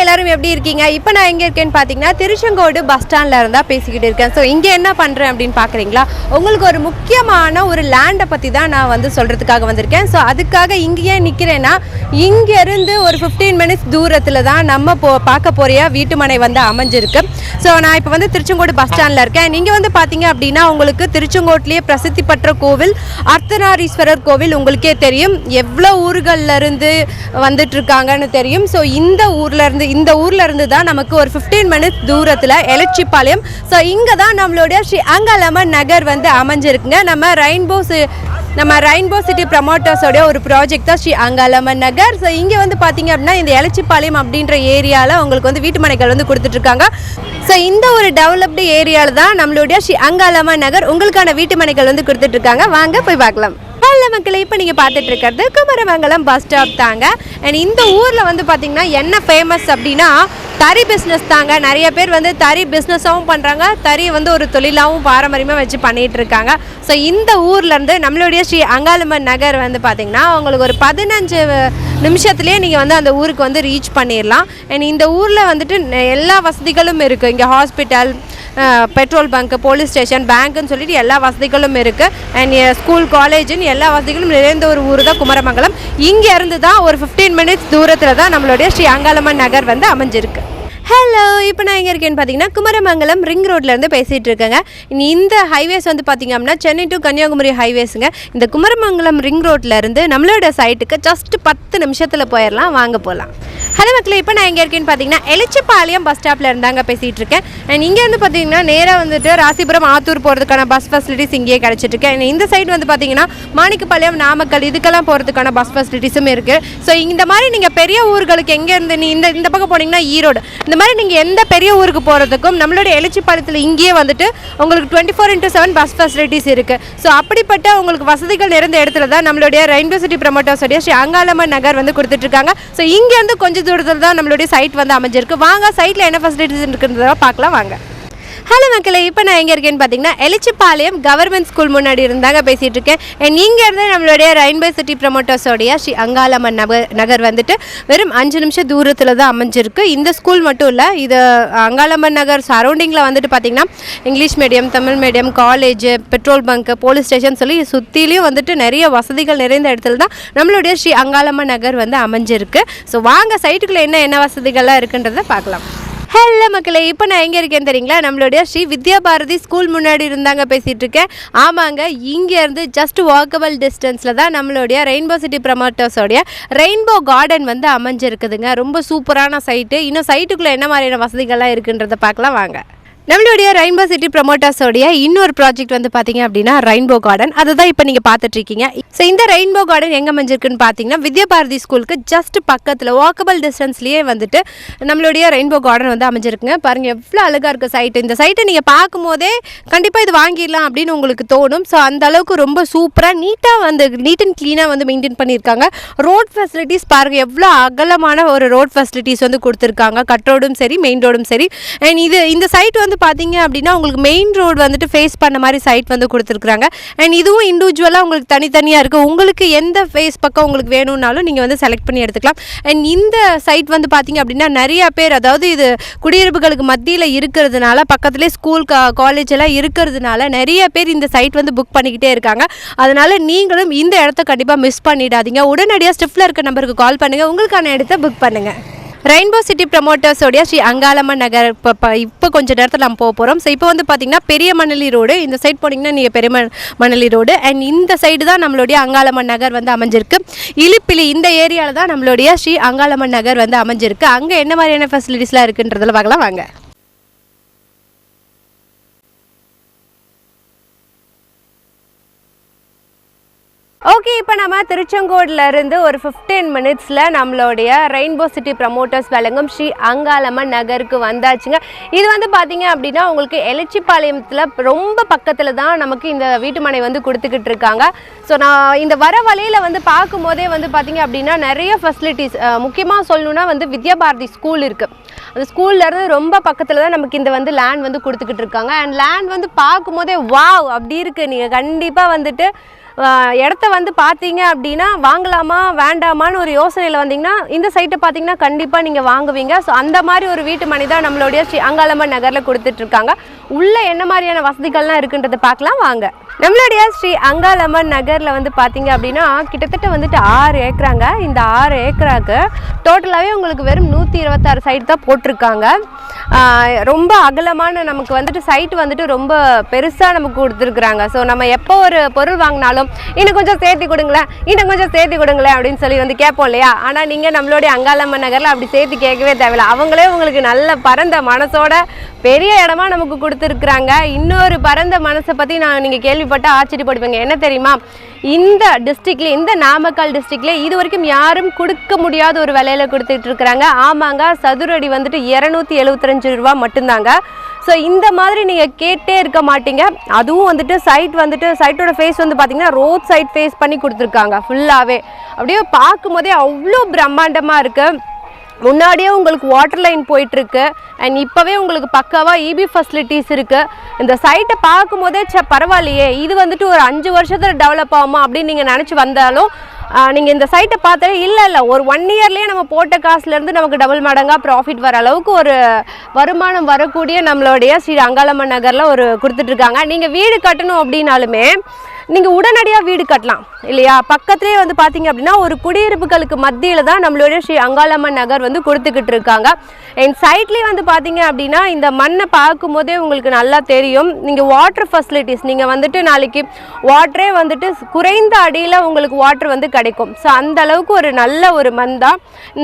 எல்லாரும் எப்படி இருக்கீங்க? இப்போ நான் எங்கே இருக்கேன்னு பார்த்தீங்கன்னா திருச்செங்கோடு பஸ் ஸ்டாண்டில் இருந்தால் பேசிக்கிட்டு இருக்கேன். ஸோ இங்கே என்ன பண்ணுறேன் அப்படின்னு பார்க்குறீங்களா? உங்களுக்கு ஒரு முக்கியமான ஒரு லேண்டை பற்றி தான் நான் வந்து சொல்கிறதுக்காக வந்திருக்கேன். ஸோ அதுக்காக இங்கேயே நிற்கிறேன்னா இங்கேருந்து ஒரு 15 மினிட்ஸ் தூரத்தில் தான் நம்ம பார்க்க போகிற வீட்டுமனை வந்து அமைஞ்சிருக்கு. ஸோ நான் இப்போ வந்து திருச்செங்கோடு பஸ் ஸ்டாண்டில் இருக்கேன். நீங்கள் வந்து பார்த்தீங்க அப்படின்னா உங்களுக்கு திருச்செங்கோட்லேயே பிரசித்தி பெற்ற கோவில் அர்த்தநாரீஸ்வரர் கோவில் உங்களுக்கே தெரியும். எவ்வளோ ஊர்கள்லேருந்து வந்துட்டுருக்காங்கன்னு தெரியும். ஸோ இந்த ஊர்ல இருந்து தான் நமக்கு ஒரு 15 மினிட்ஸ் தூரத்தில் எலச்சிபாளையம். ஸோ இங்கே தான் நம்மளுடைய ஸ்ரீ அங்காளம்மன் நகர் வந்து அமைஞ்சிருக்குங்க. நம்ம ரெயின்போ சிட்டி ப்ரமோட்டர்ஸோடைய ஒரு ப்ராஜெக்ட் தான் ஸ்ரீ அங்காளம்மன் நகர். ஸோ இங்கே வந்து பார்த்தீங்க அப்படின்னா இந்த எலச்சிபாளையம் அப்படின்ற ஏரியாவில் உங்களுக்கு வந்து வீட்டு மனைகள் வந்து கொடுத்துட்ருக்காங்க. ஸோ இந்த ஒரு டெவலப்டு ஏரியாவில் தான் நம்மளுடைய ஸ்ரீ அங்காளம்மன் நகர் உங்களுக்கான வீட்டு மனைகள் வந்து கொடுத்துட்ருக்காங்க. வாங்க போய் பார்க்கலாம். நல்ல மக்களை இப்போ நீங்கள் பார்த்துட்டு இருக்கிறது குமரமங்கலம் பஸ் ஸ்டாப் தாங்க. அண்ட் இந்த ஊரில் வந்து பார்த்திங்கன்னா என்ன ஃபேமஸ் அப்படின்னா தறி பிஸ்னஸ் தாங்க. நிறைய பேர் வந்து தறி பிஸ்னஸாகவும் பண்ணுறாங்க, தறியை வந்து ஒரு தொழிலாகவும் பாரம்பரியமாக வச்சு பண்ணிகிட்டு இருக்காங்க. ஸோ இந்த ஊர்லேருந்து நம்மளுடைய ஸ்ரீ அங்காளம்மன் நகர் வந்து பார்த்திங்கன்னா உங்களுக்கு ஒரு 15 நிமிஷத்துலேயே நீங்கள் வந்து அந்த ஊருக்கு வந்து ரீச் பண்ணிடலாம். அண்ட் இந்த ஊரில் வந்துட்டு எல்லா வசதிகளும் இருக்குது. இங்கே hospital, petrol bunk, police station, பேங்க்குன்னு சொல்லிட்டு எல்லா வசதிகளும் இருக்குது. அண்ட் ஸ்கூல், காலேஜுன்னு எல்லா வசதிகளும் நிறைந்த ஒரு ஊர் தான் குமரமங்கலம். இங்கே இருந்து தான் ஒரு 15 மினிட்ஸ் தூரத்தில் தான் நம்மளுடைய ஸ்ரீ அங்காளம்மன் நகர் வந்து அமைஞ்சிருக்கு. ஹலோ, இப்போ நான் எங்கே இருக்கேன்னு பார்த்தீங்கன்னா குமரமங்கலம் ரிங் ரோட்லேருந்து பேசிகிட்டு இருக்கேங்க. இந்த ஹைவேஸ் வந்து பார்த்திங்க அப்படின்னா சென்னை டு கன்னியாகுமரி ஹைவேஸுங்க. இந்த குமரமங்கலம் ரிங் ரோட்லேருந்து நம்மளோட சைட்டுக்கு ஜஸ்ட் 10 நிமிஷத்தில் போயிடலாம். வாங்க போகலாம். ஹலோ மக்களே, இப்போ நான் எங்கே இருக்கேன்னு பார்த்தீங்கன்னா எலச்சிபாளையம் பஸ் ஸ்டாப்பில் இருந்தாங்க பேசிகிட்டு இருக்கேன். அண்ட் இங்கே வந்து பார்த்தீங்கன்னா நேராக வந்துட்டு ராசிபுரம், ஆத்தூர் போகிறதுக்கான பஸ் ஃபெசிலிட்டிஸ் இங்கேயே கிடச்சிட்ருக்கு. அண்ட் இந்த சைடு வந்து பார்த்தீங்கன்னா மாணிக்கப்பாளையம், நாமக்கல் இதுக்கெல்லாம் போகிறதுக்கான பஸ் ஃபெசிலிட்டிஸும் இருக்குது. ஸோ இந்த மாதிரி நீங்கள் பெரிய ஊர்களுக்கு எங்கேருந்து இந்த பக்கம் போனீங்கன்னா ஈரோடு, இந்த மாதிரி நீங்கள் எந்த பெரிய ஊருக்கு போகிறதுக்கும் நம்மளுடைய எலச்சிபாளையத்தில் இங்கேயே வந்துட்டு உங்களுக்கு 24/7 பஸ் ஃபெசிலிட்டிஸ் இருக்குது. ஸோ அப்படிப்பட்ட உங்களுக்கு வசதிகள் நிறைந்த இடத்துல தான் நம்மளுடைய ரெயின்போ சிட்டி ப்ரமோட்டர்ஸோடைய ஸ்ரீ அங்காளம்மன் நகர் வந்து கொடுத்துட்ருக்காங்க. ஸோ இங்கேருந்து கொஞ்சம் தூரத்தில் தான் நம்மளுடைய சைட் வந்து அமைஞ்சிருக்கு. வாங்க சைட்டில் என்ன ஃபெசிலிட்டிஸ் இருக்குன்றத பார்க்கலாம் வாங்க. ஹலோ மக்களே, இப்போ நான் எங்கே இருக்கேன்னு பார்த்தீங்கன்னா எலச்சிபாளையம் கவர்மெண்ட் ஸ்கூல் முன்னாடி இருந்தாங்க பேசிகிட்டு இருக்கேன். அண்ட் இங்கே இருந்து நம்மளுடைய ரெயின்போ சிட்டி ப்ரமோட்டர்ஸோடைய ஸ்ரீ அங்காளம்மன் நகர் வந்துட்டு வெறும் 5 நிமிஷம் தூரத்தில் தான் அமைஞ்சிருக்கு. இந்த ஸ்கூல் மட்டும் இல்லை, இது அங்காளம்மன் நகர் சரௌண்டிங்கில் வந்துட்டு பார்த்திங்கன்னா English medium, Tamil medium, college, petrol bunk, police station சொல்லி சுற்றிலையும் வந்துட்டு நிறைய வசதிகள் நிறைந்த இடத்துல தான் நம்மளுடைய ஸ்ரீ அங்காளம்மன் நகர் வந்து அமைஞ்சிருக்கு. ஸோ வாங்க சைட்டுக்குள்ளே என்ன வசதிகள்லாம் இருக்குன்றதை பார்க்கலாம். ஹலோ மக்களே, இப்போ நான் எங்கே இருக்கேன்னு தெரியுங்களா? நம்மளுடைய ஸ்ரீ வித்யா பாரதி ஸ்கூல் முன்னாடி இருந்தாங்க பேசிகிட்டு இருக்கேன். ஆமாங்க, இங்கேருந்து ஜஸ்ட் வாக்கபிள் டிஸ்டன்ஸில் தான் நம்மளுடைய ரெயின்போ சிட்டி ப்ரமோட்டர்ஸோடைய ரெயின்போ கார்டன் வந்து அமைஞ்சிருக்குதுங்க. ரொம்ப சூப்பரான சைட்டு. இன்னும் சைட்டுக்குள்ளே என்ன மாதிரியான வசதிகள்லாம் இருக்குன்றதை பார்க்கலாம் வாங்க. நம்மளுடைய ரெயின்போ சிட்டி ப்ரமோட்டர்ஸோடைய இன்னொரு ப்ராஜெக்ட் வந்து பார்த்தீங்க அப்படின்னா ரெயின்போ கார்டன். அதை தான் இப்போ நீங்கள் பார்த்துட்ருக்கீங்க. ஸோ இந்த ரெயின்போ கார்டன் எங்கே அமைஞ்சிருக்குன்னு பார்த்தீங்கன்னா வித்யா பாரதி ஸ்கூலுக்கு ஜஸ்ட் பக்கத்தில் வாக்கபிள் டிஸ்டன்ஸ்லேயே வந்துட்டு நம்மளுடைய ரெயின்போ கார்டன் வந்து அமைஞ்சிருக்குங்க. பாருங்கள் எவ்வளோ அழகாக இருக்குது சைட்டு. இந்த சைட்டை நீங்கள் பார்க்கும் போதே கண்டிப்பாக இது வாங்கிடலாம் அப்படின்னு உங்களுக்கு தோணும். ஸோ அந்த அளவுக்கு ரொம்ப சூப்பராக நீட்டாக வந்து நீட் அண்ட் க்ளீனாக வந்து மெயின்டைன் பண்ணியிருக்காங்க. ரோட் ஃபெசிலிட்டிஸ் பாருங்கள், எவ்வளோ அகலமான ஒரு ரோட் ஃபெசிலிட்டிஸ் வந்து கொடுத்துருக்காங்க. கட் ரோடும் சரி, மெயின் ரோடும் சரி. அண்ட் இந்த சைட் வந்து பார்த்தீங்க அப்படின்னா உங்களுக்கு மெயின் ரோடு வந்துட்டு ஃபேஸ் பண்ண மாதிரி சைட் வந்து கொடுத்துருக்குறாங்க. அண்ட் இதுவும் இண்டிவிஜுவலாக உங்களுக்கு தனித்தனியாக இருக்குது. உங்களுக்கு எந்த ஃபேஸ் பக்கம் உங்களுக்கு வேணும்னாலும் நீங்கள் வந்து செலக்ட் பண்ணி எடுத்துக்கலாம். அண்ட் இந்த சைட் வந்து பார்த்தீங்க அப்படின்னா நிறையா பேர், அதாவது இது குடியிருப்புகளுக்கு மத்தியில் இருக்கிறதுனால, பக்கத்துலேயே ஸ்கூல், காலேஜ் எல்லாம் இருக்கிறதுனால நிறைய பேர் இந்த சைட் வந்து புக் பண்ணிக்கிட்டே இருக்காங்க. அதனால் நீங்களும் இந்த இடத்த கண்டிப்பாக மிஸ் பண்ணிடாதீங்க. உடனடியாக ஸ்டிஃப்ல இருக்க நம்பருக்கு கால் பண்ணுங்கள், உங்களுக்கான இடத்த புக் பண்ணுங்கள். ரெயின்போ சிட்டி ப்ரமோட்டர்ஸோடைய ஸ்ரீ அங்காளம்மன் நகர் இப்போ கொஞ்சம் நேரத்தில் நம்ம போக போகிறோம். ஸோ இப்போ வந்து பார்த்திங்கன்னா பெரிய மணலி ரோடு, இந்த சைட் போனீங்கன்னா நீங்கள் பெரிய மணலி ரோடு. அண்ட் இந்த சைடு தான் நம்மளுடைய அங்காளம்மன் நகர் வந்து அமைஞ்சிருக்கு. இலிப்பிலி இந்த ஏரியாவில் தான் நம்மளுடைய ஸ்ரீ அங்காளம்மன் நகர் வந்து அமைஞ்சிருக்கு. அங்கே என்ன மாதிரியான ஃபெசிலிட்டிஸ்லாம் இருக்குன்றதில் பார்க்கலாம் வாங்க. ஓகே, இப்போ நம்ம திருச்செங்கோடிலேருந்து ஒரு 15 மினிட்ஸில் நம்மளுடைய ரெயின்போ சிட்டி ப்ரமோட்டர்ஸ் வழங்கும் ஸ்ரீ அங்காளம்மன் நகருக்கு வந்தாச்சுங்க. இது வந்து பார்த்தீங்க அப்படின்னா உங்களுக்கு எலச்சிபாளையத்தில் ரொம்ப பக்கத்தில் தான் நமக்கு இந்த வீட்டுமனை வந்து கொடுத்துக்கிட்டு இருக்காங்க. ஸோ நான் இந்த வர வழியில் வந்து பார்க்கும்போதே வந்து பார்த்தீங்க அப்படின்னா நிறைய ஃபெசிலிட்டிஸ், முக்கியமாக சொல்லணுன்னா வந்து வித்யா பாரதி ஸ்கூல் இருக்குது. அந்த ஸ்கூல்லேருந்து ரொம்ப பக்கத்தில் தான் நமக்கு இந்த வந்து லேண்ட் வந்து கொடுத்துக்கிட்டு இருக்காங்க. அண்ட் லேண்ட் வந்து பார்க்கும்போதே வாவ் அப்படி இருக்குது. நீங்கள் கண்டிப்பாக வந்துட்டு இடத்த வந்து பார்த்தீங்க அப்படின்னா வாங்கலாமா வேண்டாமான்னு ஒரு யோசனையில் வந்தீங்கன்னா இந்த சைட்டை பார்த்தீங்கன்னா கண்டிப்பாக நீங்கள் வாங்குவீங்க. ஸோ அந்த மாதிரி ஒரு வீட்டு மனை தான் நம்மளுடைய ஸ்ரீ அங்காளம்மன் நகரில் கொடுத்துட்ருக்காங்க. உள்ளே என்ன மாதிரியான வசதிகள்லாம் இருக்குன்றதை பார்க்கலாம் வாங்க. நம்மளுடைய ஸ்ரீ அங்காளம்மன் நகரில் வந்து பார்த்தீங்க அப்படின்னா கிட்டத்தட்ட வந்துட்டு 6 ஏக்கராங்க. இந்த 6 ஏக்கராக்கு டோட்டலாகவே உங்களுக்கு வெறும் 126 சைட் தான் போட்டிருக்காங்க. ரொம்ப அகலமான நமக்கு வந்துட்டு சைட் வந்துட்டு ரொம்ப பெருசாக நமக்கு கொடுத்துருக்குறாங்க. ஸோ நம்ம எப்போ ஒரு பொருள் வாங்கினாலும் இன்னும் கொஞ்சம் சேர்த்து கொடுங்களேன் அப்படின்னு சொல்லி வந்து கேட்போம் இல்லையா. ஆனால் நீங்கள் நம்மளுடைய அங்காளம்மன் நகரில் அப்படி சேர்த்து கேட்கவே தேவையில்லை. அவங்களே உங்களுக்கு நல்ல பரந்த மனசோட பெரிய இடமா நமக்கு கொடுத்துருக்குறாங்க. இன்னொரு பரந்த மனசை பற்றி நீங்கள் கேள்விப்பட்டு ஆச்சரியப்படுவீங்க. என்ன தெரியுமா, இந்த டிஸ்ட்ரிக்ட்லேயே, இந்த நாமக்கல் டிஸ்ட்ரிக்ட்லேயே இது வரைக்கும் யாரும் கொடுக்க முடியாத ஒரு விலையில கொடுத்துட்டு இருக்கிறாங்க. ஆமாங்க, சதுரடி வந்துட்டு 275 ரூபா மட்டும்தாங்க. ஸோ இந்த மாதிரி நீங்கள் கேட்டே இருக்க மாட்டீங்க. அதுவும் வந்துட்டு சைட்டோட ஃபேஸ் வந்து பார்த்தீங்கன்னா ரோட் சைட் ஃபேஸ் பண்ணி கொடுத்துருக்காங்க ஃபுல்லாகவே. அப்படியே பார்க்கும் போதே அவ்வளோ பிரம்மாண்டமாக இருக்குது. முன்னாடியே உங்களுக்கு வாட்டர் லைன் போயிட்டுருக்கு. அண்ட் இப்போவே உங்களுக்கு பக்காவாக இபி ஃபெசிலிட்டிஸ் இருக்குது. இந்த சைட்டை பார்க்கும் போதே பரவாயில்லையே, இது வந்துட்டு ஒரு 5 வருஷத்தில் டெவலப் ஆகுமா அப்படின்னு நீங்கள் நினச்சி வந்தாலும் நீங்கள் இந்த சைட்டை பார்த்தாலே இல்லை ஒரு 1 இயர்லேயே நம்ம போட்ட காசுலேருந்து நமக்கு டபுள் மடங்காக ப்ராஃபிட் வர அளவுக்கு ஒரு வருமானம் வரக்கூடிய நம்மளுடைய ஸ்ரீ அங்காளம்மன் நகரில் ஒரு கொடுத்துட்ருக்காங்க. நீங்கள் வீடு கட்டணும் அப்படின்னாலுமே நீங்கள் உடனடியாக வீடு கட்டலாம் இல்லையா. பக்கத்துலேயே வந்து பார்த்தீங்க அப்படின்னா ஒரு குடியிருப்புகளுக்கு மத்தியில் தான் நம்மளுடைய ஸ்ரீ அங்காளம்மன் நகர் வந்து கொடுத்துக்கிட்டு இருக்காங்க. என் சைட்லேயே வந்து பார்த்தீங்க அப்படின்னா இந்த மண்ணை பார்க்கும் போதே உங்களுக்கு நல்லா தெரியும். நீங்கள் வாட்டர் ஃபெசிலிட்டிஸ், நீங்கள் வந்துட்டு நாளைக்கு வாட்டரே வந்துட்டு குறைந்த அடியில் உங்களுக்கு வாட்டர் வந்து கிடைக்கும். ஸோ அந்த அளவுக்கு ஒரு நல்ல ஒரு மண் தான்.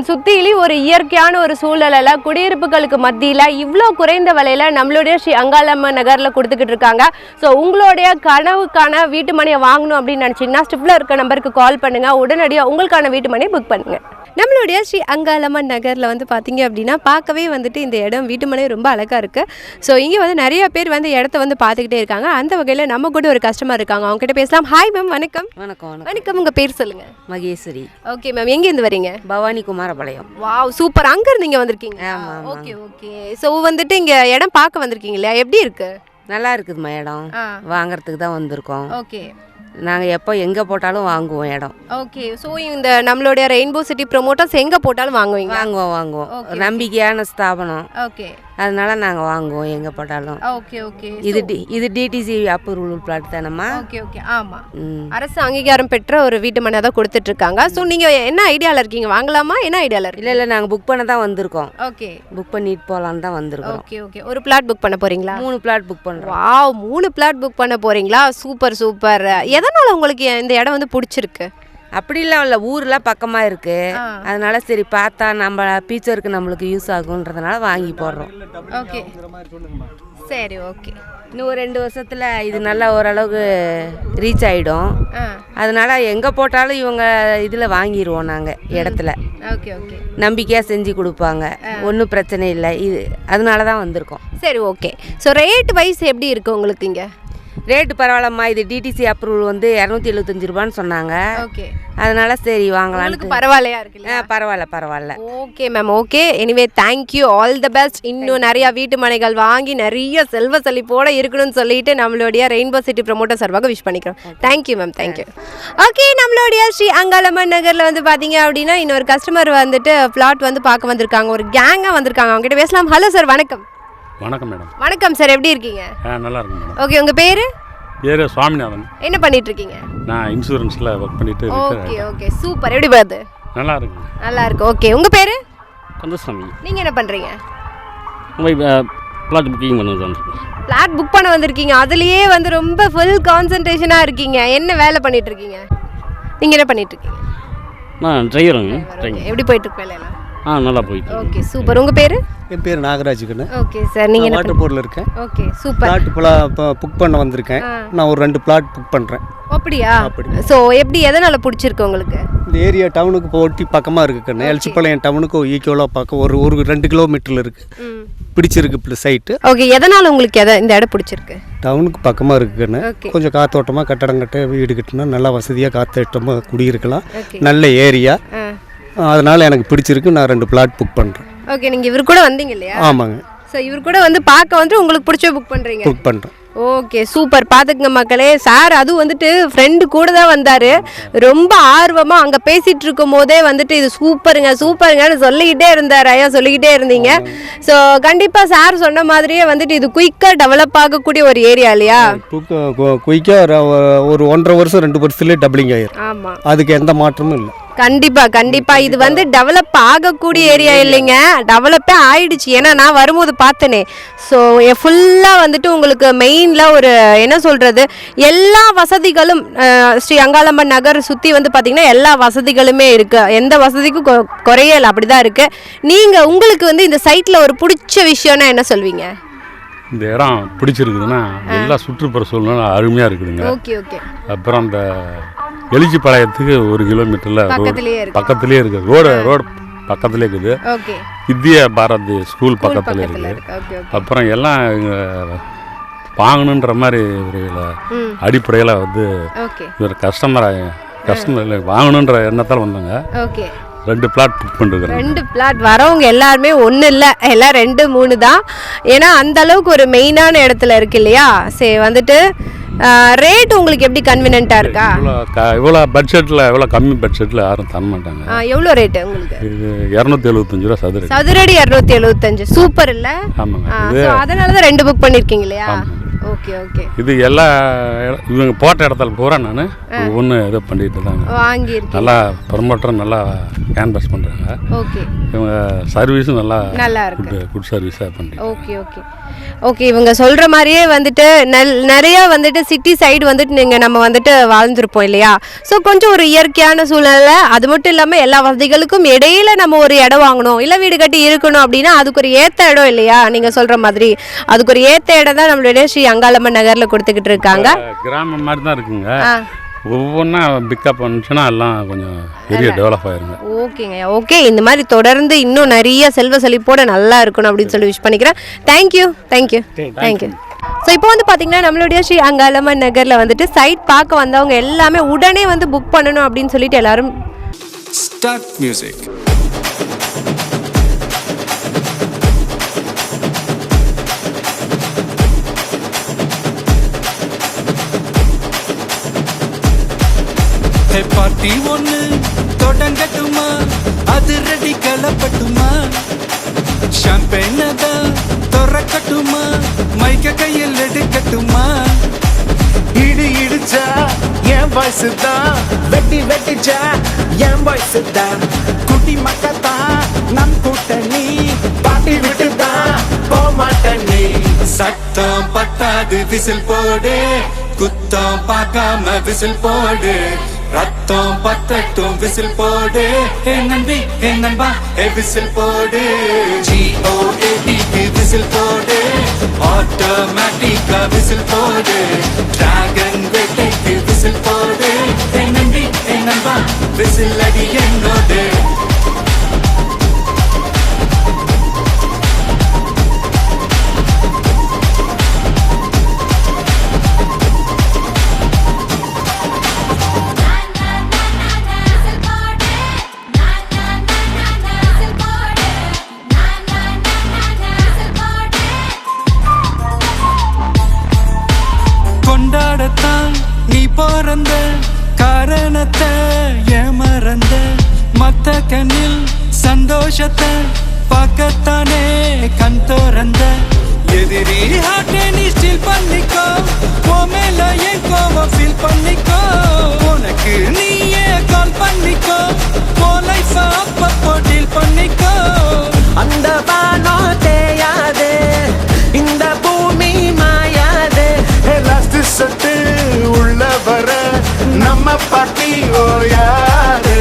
சுற்றிலையும் ஒரு இயற்கையான ஒரு சூழலில் குடியிருப்புகளுக்கு மத்தியில் இவ்வளோ குறைந்த விலையில் நம்மளுடைய ஸ்ரீ அங்காளம்மன் நகரில் கொடுத்துக்கிட்டு இருக்காங்க. ஸோ உங்களுடைய கனவுக்கான வீட்டு மனையை வாங்கணும் அப்படின்னு நினச்சிங்கன்னா ஸ்டிஃப்ல இருக்க நம்பருக்கு கால் பண்ணுங்கள். உடனடியாக உங்களுக்கான வீட்டு மனையை புக் பண்ணுங்கள். நம்மளுடைய ஸ்ரீ அங்காளம்மன் நகரில் வந்து பார்த்தீங்க அப்படின்னா பார்க்கவே வந்துட்டு இந்த இடம் வீட்டு மனை ரொம்ப அழகாக இருக்குது. ஸோ இங்கே வந்து நிறைய பேர் வந்து இடத்த வந்து பார்த்துக்கிட்டே இருக்காங்க. அந்த வகையில் நம்ம கூட ஒரு கஸ்டமர் இருக்காங்க, அவங்க கிட்ட பேசலாம். ஹாய் மேம், வணக்கம். வணக்கம், உங்கள் பேர் சொல்லுங்கள். மகேஸ்வரி. ஓகே மேம், எங்கேருந்து வரீங்க? பவானி குமாரபாளையம். Wow, super. அங்கேருந்து இங்கே வந்திருக்கீங்க? ஓகே. ஸோ வந்துட்டு இங்கே இடம் பார்க்க வந்திருக்கீங்க இல்லையா, எப்படி இருக்குது? நல்லா இருக்குதுமா இடம். வாங்குறதுக்கு தான் வந்திருக்கோம். ஓகே. நாங்கள் எப்போ எங்கே போட்டாலும் வாங்குவோம் இடம். ஓகே. ஸோ இந்த நம்மளுடைய ரெயின்போ சிட்டி ப்ரொமோட்டர்ஸ் எங்கே போட்டாலும் வாங்குவீங்க? வாங்குவோம். நம்பிக்கையான ஸ்தாபனம். ஓகே. அதனால நாங்கள் வாங்குவோம் எங்கே போட்டாலும். ஓகே. இது டிடிசி அப்ரூவல் பிளாட் தானம்மா? ஓகே. ஆமாம், அரசு அங்கீகாரம் பெற்ற ஒரு வீட்டு மனை தான் கொடுத்துட்ருக்காங்க. ஸோ நீங்கள் என்ன ஐடியாவில் இருக்கீங்க, வாங்கலாமா, என்ன ஐடியாவில் இருக்கு? இல்லை நாங்கள் புக் பண்ண தான் வந்திருக்கோம். ஓகே. புக் பண்ணிட்டு போகலான்னு தான் வந்திருக்கோம். ஓகே. ஒரு பிளாட் புக் பண்ண போகிறீங்களா? 3 பிளாட் புக் பண்ணுறோம். வாவ், 3 பிளாட் புக் பண்ண போகிறீங்களா? சூப்பர். எதனால் உங்களுக்கு இந்த இடம் வந்து பிடிச்சிருக்கு? அப்படிலாம் இல்லை, ஊர்லாம் பக்கமாக இருக்குது. அதனால சரி பார்த்தா நம்ம ஃபியூச்சருக்கு நம்மளுக்கு யூஸ் ஆகுன்றதுனால வாங்கி போடுறோம். ஓகே, சரி. ஓகே. இன்னும் ஒரு 2 வருஷத்தில் இது நல்லா ஓரளவுக்கு ரீச் ஆகிடும். அதனால எங்கே போட்டாலும் இவங்க இதில் வாங்கிடுவோம் நாங்கள் இடத்துல. ஓகே. நம்பிக்கையாக செஞ்சு கொடுப்பாங்க, ஒன்றும் பிரச்சனை இல்லை. இது அதனால தான் வந்திருக்கோம். சரி, ஓகே. ஸோ ரேட் வைஸ் எப்படி இருக்குது உங்களுக்கு இங்கே? ரேட்டு பரவாயில்லம்மா. இது டிடிசி அப்ரூவல் வந்து 275 ரூபான்னு சொன்னாங்க. ஓகே. அதனால சரி வாங்கலாம்னு. பரவாயில்லையா இருக்குல்ல? பரவாயில்ல. Okay ma'am, okay. Anyway thank you, all the best. இன்னும் நிறையா வீட்டு மனைகள் வாங்கி நிறைய செல்வ செழிப்போட இருக்கணும்னு சொல்லிட்டு நம்மளுடைய ரெயின்போ சிட்டி ப்ரொமோட்டர் சார்பாக விஷ் பண்ணிக்கிறோம். Thank you ma'am, thank you. ஓகே, நம்மளுடைய ஸ்ரீ அங்காளம்மன் நகரில் வந்து பார்த்தீங்க அப்படின்னா இன்னொரு கஸ்டமர் வந்துட்டு பிளாட் வந்து பார்க்க வந்திருக்காங்க. ஒரு கேங்காக வந்திருக்காங்க, அவங்க கிட்ட பேசலாம். ஹலோ சார், வணக்கம். வணக்கம் மேடம். வணக்கம் சார், எப்படி இருக்கீங்க? நல்லா இருக்கேன் மேடம். ஓகே, உங்கள் பேர்? சுவாமிநாதன். என்ன பண்ணிட்டு இருக்கீங்க? நான் இன்சூரன்ஸில் ஒர்க் பண்ணிட்டு இருக்கேன். ஓகே. சூப்பர். எப்படி பாது? நல்லா இருக்கு. ஓகே, உங்கள் பேர்? கந்தசாமி. நீங்கள் என்ன பண்ணுறீங்க? பிளாட் புக்கிங் பண்ண பிளாட் புக் பண்ண வந்திருக்கீங்க. அதுலேயே வந்து ரொம்ப ஃபுல் கான்சன்ட்ரேஷனாக இருக்கீங்க. என்ன வேலை பண்ணிட்டு இருக்கீங்க? நீங்கள் என்ன பண்ணிட்டு இருக்கீங்க? நான் டிரைவருங்க. எப்படி போயிட்டு இருக்கு வேலையெல்லாம்? நல்லா போயிட்டு. Okay, super. உங்கள் பேர்? என் பேர் நாகராஜுக்குன்னு. ஓகே சார், நீங்கள் வாட்டர் போர்டில் இருக்கேன். Okay, super. பிளாட் புக் பண்ண வந்திருக்கேன். நான் ஒரு 2 பிளாட் புக் பண்ணுறேன். அப்படியா? ஸோ எப்படி, எதனால் பிடிச்சிருக்கு உங்களுக்கு? இந்த ஏரியா டவுனுக்கு ஒட்டி பக்கமாக இருக்குன்னு. எல்சிப்பாளையம் டவுனுக்கு ஈக்குவலாக பார்க்க ஒரு 2 கிலோமீட்டரில் இருக்குது. பிடிச்சிருக்கு இப்போ சைட்டு. ஓகே, எதனால் உங்களுக்கு இந்த இடம் பிடிச்சிருக்கு? டவுனுக்கு பக்கமாக இருக்குன்னு. கொஞ்சம் காத்தோட்டமாக கட்டடம் கட்ட வீடு கட்டினா நல்லா வசதியாக காத்தோட்டமாக குடியிருக்கலாம். நல்ல ஏரியா, அதனால் எனக்கு பிடிச்சிருக்கு. நான் 2 பிளாட் புக் பண்ணுறேன். ஓகே, நீங்கள் இவர் கூட வந்தீங்க இல்லையா? ஆமாங்க. ஸோ இவர் கூட வந்து பார்க்க வந்து உங்களுக்கு பிடிச்ச புக் பண்ணுறீங்க? புக் பண்ணுறேன். Okay super. பார்த்துக்குங்க மக்களே, சார் அதுவும் வந்துட்டு ஃப்ரெண்டு கூட தான் வந்தார். ரொம்ப ஆர்வமாக அங்கே பேசிகிட்டு இருக்கும் போதே வந்துட்டு இது சூப்பருங்க சூப்பருங்கன்னு சொல்லிக்கிட்டே இருந்தார். ஐயா சொல்லிக்கிட்டே இருந்தீங்க. ஸோ கண்டிப்பாக சார் சொன்ன மாதிரியே வந்துட்டு இது குயிக்காக டெவலப் ஆகக்கூடிய ஒரு ஏரியா இல்லையா? குயிக்காக ஒரு 1.5 வருஷம் 2 வருஷத்துலேயே டபுளிங் ஆயிரும். ஆமாம், அதுக்கு எந்த மாற்றமும் இல்லை. கண்டிப்பாக இது வந்து டெவலப் ஆகக்கூடிய ஏரியா இல்லைங்க, டெவலப்பே ஆயிடுச்சு. ஏன்னா நான் வரும்போது பார்த்தனே. ஸோ ஃபுல்லாக வந்துட்டு உங்களுக்கு மெயினில் ஒரு என்ன சொல்கிறது, எல்லா வசதிகளும் ஸ்ரீ அங்காளம்மன் நகர் சுற்றி வந்து பார்த்திங்கன்னா எல்லா வசதிகளுமே இருக்குது. எந்த வசதிக்கும் குறையலை, அப்படி தான் இருக்குது. நீங்கள் உங்களுக்கு வந்து இந்த சைட்டில் ஒரு பிடிச்ச விஷயம்னா என்ன சொல்வீங்க? இந்த இடம் பிடிச்சிருக்குதுன்னா எல்லா சுற்றுப்புற சூழ்நிலை அருமையாக இருக்குதுங்க. Okay okay. அப்புறம் அந்த எழுச்சிப்பாளையத்துக்கு 1 கிலோமீட்டரில் பக்கத்துலேயே இருக்குது. ரோடு பக்கத்துலேயே இருக்குது. ஓகே. வித்யா பாரதி ஸ்கூல் பக்கத்தில் இருக்குது. அப்புறம் எல்லாம் வாங்கணுன்ற மாதிரி ஒரு அடிப்படையில் வந்து ஒரு கஸ்டமர் வாங்கணுன்ற எண்ணத்தால் வந்தாங்க. ஓகே. 2 பிளாட் புக் பண்ணிருக்கிறேன். 2 பிளாட் வரவங்க எல்லாருமே ஒன்றும் இல்லை, எல்லாம் 2 3 தான். ஏன்னா அந்த அளவுக்கு ஒரு மெயினான இடத்துல இருக்கு இல்லையா? சரி, வந்துட்டு ரேட் உங்களுக்கு எப்படி கன்வீனியன்ட்டாக இருக்கா? இவ்வளோ பட்ஜெட்டில், இவ்வளோ கம்மி பட்ஜெட்டில் யாரும் தர மாட்டாங்க. எவ்வளோ ரேட்டு உங்களுக்கு? இது 275 ரூபா சதுரடி. சதுரடி 275. சூப்பர் இல்லை? ஆமாங்க. அதனால தான் 2 புக் பண்ணியிருக்கீங்க இல்லையா? Okay okay. இது எல்லா இவங்க போட்ட இடத்துல பூரா நான் ஒன்று இதை பண்ணிட்டு தாங்க வாங்கியிருக்கேன். நல்லா ப்ரமோட்டர் நல்லா கேன்வாஸ் பண்ணுறாங்க. ஓகே. இவங்க சர்வீஸும் நல்லா இருக்கு, குட் சர்வீஸாக பண்ணுறேன். Okay okay okay. இவங்க சொல்கிற மாதிரியே வந்துட்டு நிறையா வந்துட்டு சிட்டி சைடு வந்துட்டு நம்ம வந்துட்டு வாழ்ந்துருப்போம் இல்லையா? ஸோ கொஞ்சம் ஒரு இயற்கையான சூழ்நிலை, அது மட்டும் இல்லாமல் எல்லா வசதிகளுக்கும் இடையில நம்ம ஒரு இடம் வாங்கணும், இல்லை வீடு கட்டி இருக்கணும் அப்படின்னா அதுக்கு ஒரு ஏற்ற இடம் இல்லையா? நீங்கள் சொல்கிற மாதிரி அதுக்கு ஒரு ஏற்ற இடம் தான் நம்மளுடைய ஸ்ரீ அங்காளம்மன் நகரில் கொடுத்துக்கிட்டு இருக்காங்க. கிராமம் மாதிரி தான் இருக்குங்க. ஒவ்வொன்றா பிக்கப் பண்ணுச்சுன்னா எல்லாம் கொஞ்சம் பெரிய டெவலப் ஆயிருங்க. ஓகேங்க. ஓகே, இந்த மாதிரி தொடர்ந்து இன்னும் நிறைய செல்வ செழிப்போட நல்லா இருக்கணும் அப்படின்னு சொல்லி விஷ் பண்ணிக்கிறேன். தேங்க்யூ. ஸோ இப்போ வந்து பார்த்தீங்கன்னா நம்மளுடைய ஸ்ரீ அங்காளம்மன் நகரில் வந்துட்டு சைட் பார்க்க வந்தவங்க எல்லாமே உடனே வந்து புக் பண்ணணும் அப்படின்னு சொல்லிட்டு எல்லாரும் ஸ்டார்ட் மியூசிக். பார்ட்டி ஒன்று தொடங்கட்டுமா, அது ரெடி கலப்பட்டுமா, ஷாம்பெயினை தான் திறக்கட்டுமா, மைக்க கையில் எடுக்கட்டுமா, இடிச்சா என் வாய்ஸ் தான், வெட்டிச்சா என் வாய்ஸ் தான், குட்டி மக்கத்தான் நம் கூட்டணி, பாட்டி விட்டு தான் போமாட்டணி, சத்தம் பத்தாது விசில் போடு, குத்தம் பார்க்காம விசில் போடு, ரத்தம் பத்தட்டும் விசில் போடு, நம்பி நண்பா விசில் போடு, GOATக்கு விசில் போடு, ஆட்டோமேட்டிக்கா விசில் போடு, டிராகன் வேட்டைக்கு விசில் போடு, நம்பி நண்பா விசில் அடி என்னோடு. கொண்டாடத்தான் நீ பிறந்த காரணத்தை ஏமறந்த, மத்த கண்ணில் சந்தோஷத்தை பார்க்கத்தானே கண் திறந்த, எதிரி ஹார்ட்டை நீ ஸ்டீல் பண்ணிக்கோ, மேல என் கோவம் ஃபீல் பண்ணிக்கோ, உனக்கு நீயே கால் பண்ணிக்கோ, லைஃப் அப்பப்போ டீல் பண்ணிக்கோ, அந்த வானோ தேயாது, இந்த பூமி மாயாது, லாஸ்ட் சத்து உள்ள வர நம்ம பாட்டி யாரு.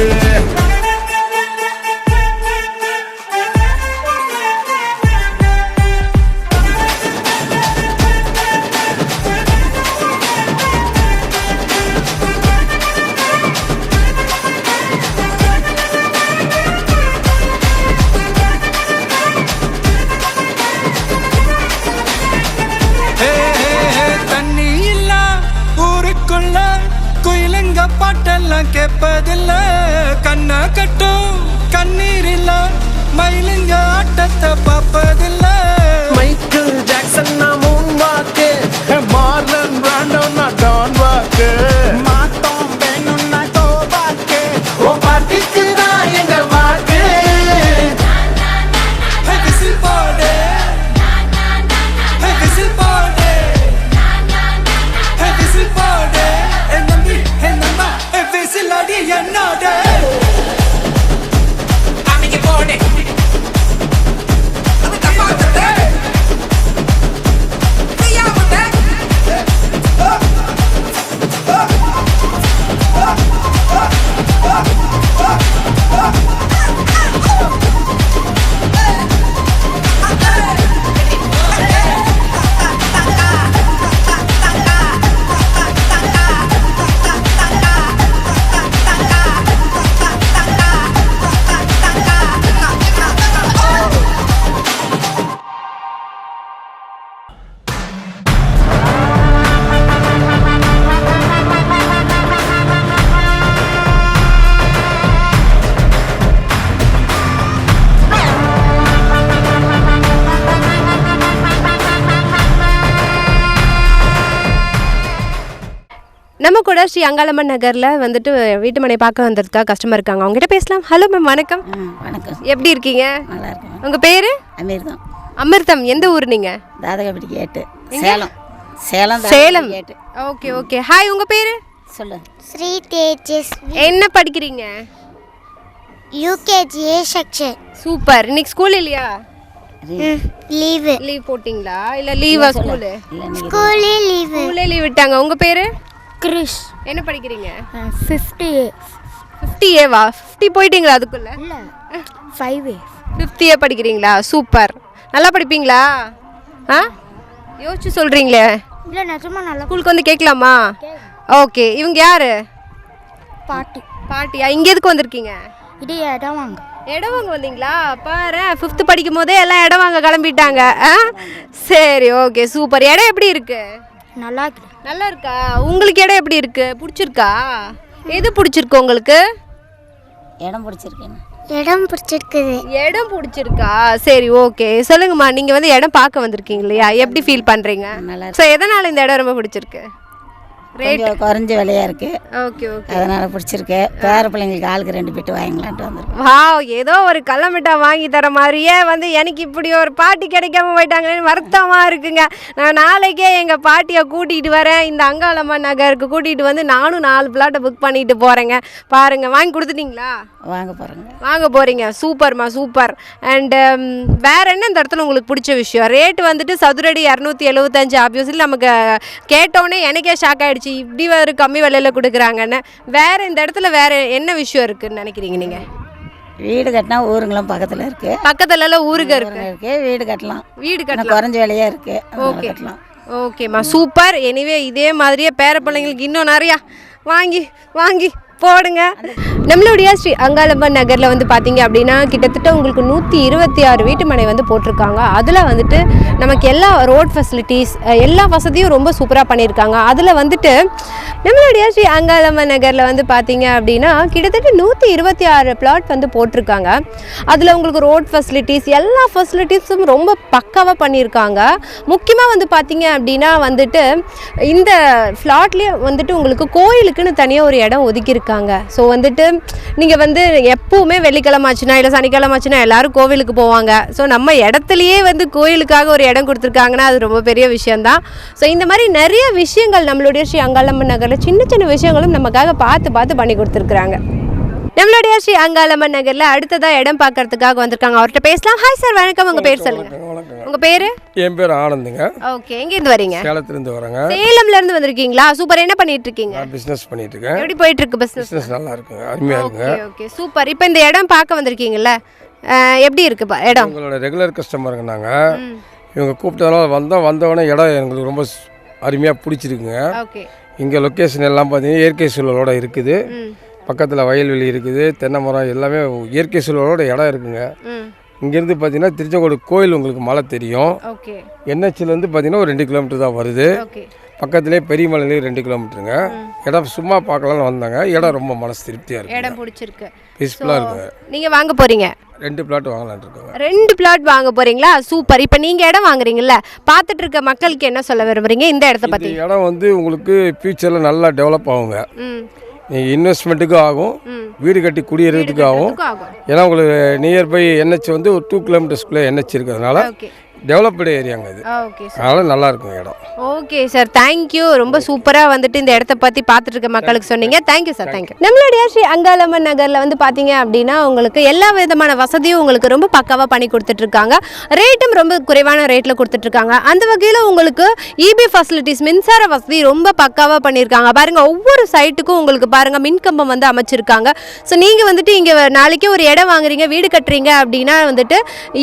பாட்டெல்லாம் கேட்பதில்ல, கண்ணா கட்டும் கண்ணீர் இல்ல, மயிலுங்க ஆட்டத்தை பார்ப்பதில்ல, மைக்கேல் ஜாக்சன் மூன் வாக்கு ஸ்ரீ அங்காளம்மன் நகரில் வந்துட்டு வீட்டு மனை பார்க்க வந்ததுக்காக கஸ்டமர் இருக்காங்க, அவங்ககிட்ட பேசலாம். ஹலோ மேம், வணக்கம். வணக்கம். எப்படி இருக்கீங்க? நல்லா இருக்கும். உங்கள் பேர்? அமிர்தம். அமிர்தம். எந்த ஊர் நீங்கள்? தாதகப்பட்டி கேட்டு. Salem. Salem. Salem. Okay okay. Hi, உங்கள் பேர்? சொல்லு. ஸ்ரீ தேஜஸ். என்ன படிக்கிறீங்க? UKG A section. சூப்பர். இன்னைக்கு ஸ்கூல் இல்லையா? லீவு. லீவ் போட்டிங்களா இல்லை லீவா ஸ்கூலு? ஸ்கூலே லீவு. ஸ்கூலே லீவ் விட்டாங்க. உங்கள் பேர்? கிருஷ். என்ன படிக்கிறீங்க? 50 50ஏவா? 50 போயிட்டீங்களா அதுக்குள்ளே? இல்லை 5 50ஏ படிக்கிறீங்களா? சூப்பர். நல்லா படிப்பீங்களா? ஆ, யோசிச்சு சொல்கிறீங்களே. இல்லை நிஜமா நல்லா. ஸ்கூலுக்கு வந்து கேட்கலாமா? ஓகே. இவங்க யார்? பாட்டி. பாட்டியா? இங்கே எதுக்கு வந்திருக்கீங்க? இது இடம் வாங்க. இடம் வாங்க வந்தீங்களா? பாரு, 5th படிக்கும் போதே எல்லாம் இடம் வாங்க கிளம்பிட்டாங்க. ஆ, சரி, ஓகே, சூப்பர். இடம் எப்படி இருக்கு? நல்லா இருக்கு. நல்லா இருக்கா? உங்களுக்கு இடம் எப்படி இருக்கு? பிடிச்சிருக்கா? எது பிடிச்சிருக்கு உங்களுக்கு? இடம் பிடிச்சிருக்கேன். இடம் பிடிச்சிருக்குது. இடம் பிடிச்சிருக்கா? சரி, ஓகே. சொல்லுங்கம்மா, நீங்கள் வந்து இடம் பார்க்க வந்திருக்கீங்க இல்லையா, எப்படி ஃபீல் பண்ணுறீங்க? நல்லா ஸோ எதனால் இந்த இடம் ரொம்ப பிடிச்சிருக்கு? ரேட் குறைஞ்ச விலையா இருக்கு. Okay okay. அதனால பிடிச்சிருக்கு. பேர பிள்ளைங்களுக்கு ஆளுக்கு 2 பிட்டு வாங்கலான்ட்டு வந்திருக்கோம். வாவ், ஏதோ ஒரு கள்ளமிட்டா வாங்கி தர மாதிரியே வந்து எனக்கு இப்படி ஒரு பாட்டி கிடைக்காம போயிட்டாங்களேன்னு வருத்தமாக இருக்குங்க. நான் நாளைக்கே எங்கள் பாட்டியை கூட்டிகிட்டு வரேன், இந்த அங்காளம்மன் நகருக்கு கூட்டிகிட்டு வந்து நானும் 4 பிளாட்டை புக் பண்ணிட்டு போகிறேங்க. பாருங்கள், வாங்கி கொடுத்துட்டீங்களா? வாங்க போகிறோங்க. வாங்க போகிறீங்க. சூப்பர்மா, சூப்பர். அண்டு வேறு என்ன இந்த இடத்துல உங்களுக்கு பிடிச்ச விஷயம்? ரேட் வந்துட்டு சதுரடி 275. ஆப்வியஸ்லி நமக்கு கேட்டோன்னே எனக்கே ஷாக் ஆகிடுச்சு, இப்படி ஒரு கம்மி விலையில் கொடுக்குறாங்கன்னு. வேறு இந்த இடத்துல வேறு என்ன விஷயம் இருக்குதுன்னு நினைக்கிறீங்க நீங்கள்? வீடு கட்டினா ஊருங்களும் பக்கத்தில் இருக்கு. பக்கத்துலலாம் ஊருக்கு இருக்கு. வீடு கட்டலாம். வீடு ஆனால் கட்டலாம். குறைஞ்ச விலையா இருக்கு. ஓகே கட்டலாம். ஓகேம்மா, சூப்பர். எனிவே இதே மாதிரியே பேர பிள்ளைங்களுக்கு இன்னும் நிறையா வாங்கி வாங்கி போடுங்க. நம்மளுடைய ஸ்ரீ அங்காளம்மன் நகரில் வந்து பார்த்தீங்க அப்படின்னா கிட்டத்தட்ட உங்களுக்கு 126 வீட்டு மனை வந்து போட்டிருக்காங்க. அதில் வந்துட்டு நமக்கு எல்லா ரோட் ஃபெசிலிட்டிஸ் எல்லா வசதியும் ரொம்ப சூப்பராக பண்ணியிருக்காங்க. அதில் வந்துட்டு நம்மளுடைய ஸ்ரீ அங்காளம்மன் நகரில் வந்து பார்த்தீங்க அப்படின்னா கிட்டத்தட்ட 126 பிளாட் வந்து போட்டிருக்காங்க. அதில் உங்களுக்கு ரோட் ஃபெசிலிட்டிஸ் எல்லா ஃபெசிலிட்டிஸும் ரொம்ப பக்காவாக பண்ணியிருக்காங்க. முக்கியமாக வந்து பார்த்தீங்க அப்படின்னா வந்துட்டு இந்த ஃப்ளாட்லேயே வந்துட்டு உங்களுக்கு கோயிலுக்குன்னு தனியாக ஒரு இடம் ஒதுக்கியிருக்காங்க. ஸோ வந்துட்டு நீங்கள் வந்து எப்போவுமே வெள்ளிக்கிழமை ஆச்சுன்னா இல்லை சனிக்கிழமை ஆச்சுன்னா எல்லோரும் கோவிலுக்கு போவாங்க. ஸோ நம்ம இடத்துலையே வந்து கோயிலுக்காக ஒரு இடம் கொடுத்துருக்காங்கன்னா அது ரொம்ப பெரிய விஷயந்தான். ஸோ இந்த மாதிரி நிறைய விஷயங்கள் நம்மளுடைய ஸ்ரீ அங்காளம்மன் நகரில் சின்ன சின்ன விஷயங்களும் நமக்காக பார்த்து பண்ணி கொடுத்துருக்குறாங்க. நம்மளுடைய ஸ்ரீ அங்காளம்மன் நகரில் அடுத்ததாக இடம் பார்க்கறதுக்காக வந்திருக்காங்க. அவர்கிட்ட பேசலாம். ஹாய் சார், வணக்கம். உங்கள் பேர் சொல்லுங்கள். உங்கள் பேர்? என் பேர் ஆனந்துங்க. ஓகே. எங்கேருந்து வரீங்க? சேலத்துலேருந்து வரேங்க. சேலம்லேருந்து வந்திருக்கீங்களா? சூப்பர். என்ன பண்ணிட்டு இருக்கீங்க? நான் பிஸ்னஸ் பண்ணிட்டு இருக்கேன். எப்படி போயிட்டு இருக்கு பிஸ்னஸ்? பிஸ்னஸ் நல்லா இருக்குங்க, அருமையாக இருக்குங்க. Okay super. இப்போ இந்த இடம் பார்க்க வந்திருக்கீங்கல்ல, எப்படி இருக்குப்பா இடம்? உங்களோட ரெகுலர் கஸ்டமருங்க நாங்கள். இவங்க கூப்பிட்டதால வந்தவொடனே இடம் எங்களுக்கு ரொம்ப அருமையாக பிடிச்சிருக்குங்க. ஓகே. இங்கே லொக்கேஷன் எல்லாம் பார்த்தீங்கன்னா இயற்கை சூழலோட இருக்குது. பக்கத்தில் வயல்வெளி இருக்குது, தென்னை மரம் எல்லாமே இயற்கை சூழலோட இடம் இருக்குங்க. இங்கேருந்து பார்த்தீங்கன்னா திருச்செங்கோடு கோயில் உங்களுக்கு மலை தெரியும். ஓகே. என்ஹெச்லேருந்து பார்த்தீங்கன்னா ஒரு 2 கிலோமீட்டர் தான் வருது. ஓகே. பக்கத்துலேயே பெரியமலையிலே 2 கிலோமீட்டருங்க. இடம் சும்மா பார்க்கலாம்னு வந்தாங்க. இடம் ரொம்ப மனசு திருப்தியாக இருக்குது. இடம் பிடிச்சிருக்கு, பீஸ்ஃபுல்லாக இருக்குங்க. நீங்கள் வாங்க போகிறீங்க? 2 பிளாட் வாங்கலான்ட்டு இருக்கோங்க. 2 பிளாட் வாங்க போகிறீங்களா? சூப்பர். இப்போ நீங்கள் இடம் வாங்குறீங்கல்ல, பார்த்துட்டு இருக்க மக்களுக்கு என்ன சொல்ல விரும்புகிறீங்க இந்த இடத்த பற்றி? இந்த இடம் வந்து உங்களுக்கு ஃப்யூச்சரில் நல்லா டெவலப் ஆகுங்க. நீங்கள் இன்வெஸ்ட்மெண்ட்டுக்கும் ஆகும், வீடு கட்டி குடியேறதுக்கும் ஆகும். ஏன்னா உங்களுக்கு நியர்பை என்ஹெச் வந்து ஒரு 2 கிலோமீட்டர்ஸ்குள்ளே என்ஹெச் இருக்கிறதுனால டெவலப்டு ஏரியாங்க இது. ஓகே. அதனால் நல்லா இருக்கும் இடம். Okay sir, thank you. ரொம்ப சூப்பராக வந்துட்டு இந்த இடத்த பற்றி பார்த்துட்டு இருக்க மக்களுக்கு சொன்னீங்க. Thank you sir, thank you. நம்மளுடைய ஸ்ரீ அங்காளம்மன் நகரில் வந்து பார்த்தீங்க அப்படின்னா உங்களுக்கு எல்லா விதமான வசதியும் உங்களுக்கு ரொம்ப பக்காவாக பண்ணி கொடுத்துட்ருக்காங்க. ரேட்டும் ரொம்ப குறைவான ரேட்டில் கொடுத்துட்ருக்காங்க. அந்த வகையில் உங்களுக்கு இபி ஃபெசிலிட்டிஸ் மின்சார வசதி ரொம்ப பக்காவாக பண்ணியிருக்காங்க. பாருங்கள், ஒவ்வொரு சைட்டுக்கும் உங்களுக்கு பாருங்கள் மின்கம்பம் வந்து அமைச்சிருக்காங்க. ஸோ நீங்கள் வந்துட்டு இங்கே நாளைக்கே ஒரு இடம் வாங்குறீங்க, வீடு கட்டுறீங்க அப்படின்னா வந்துட்டு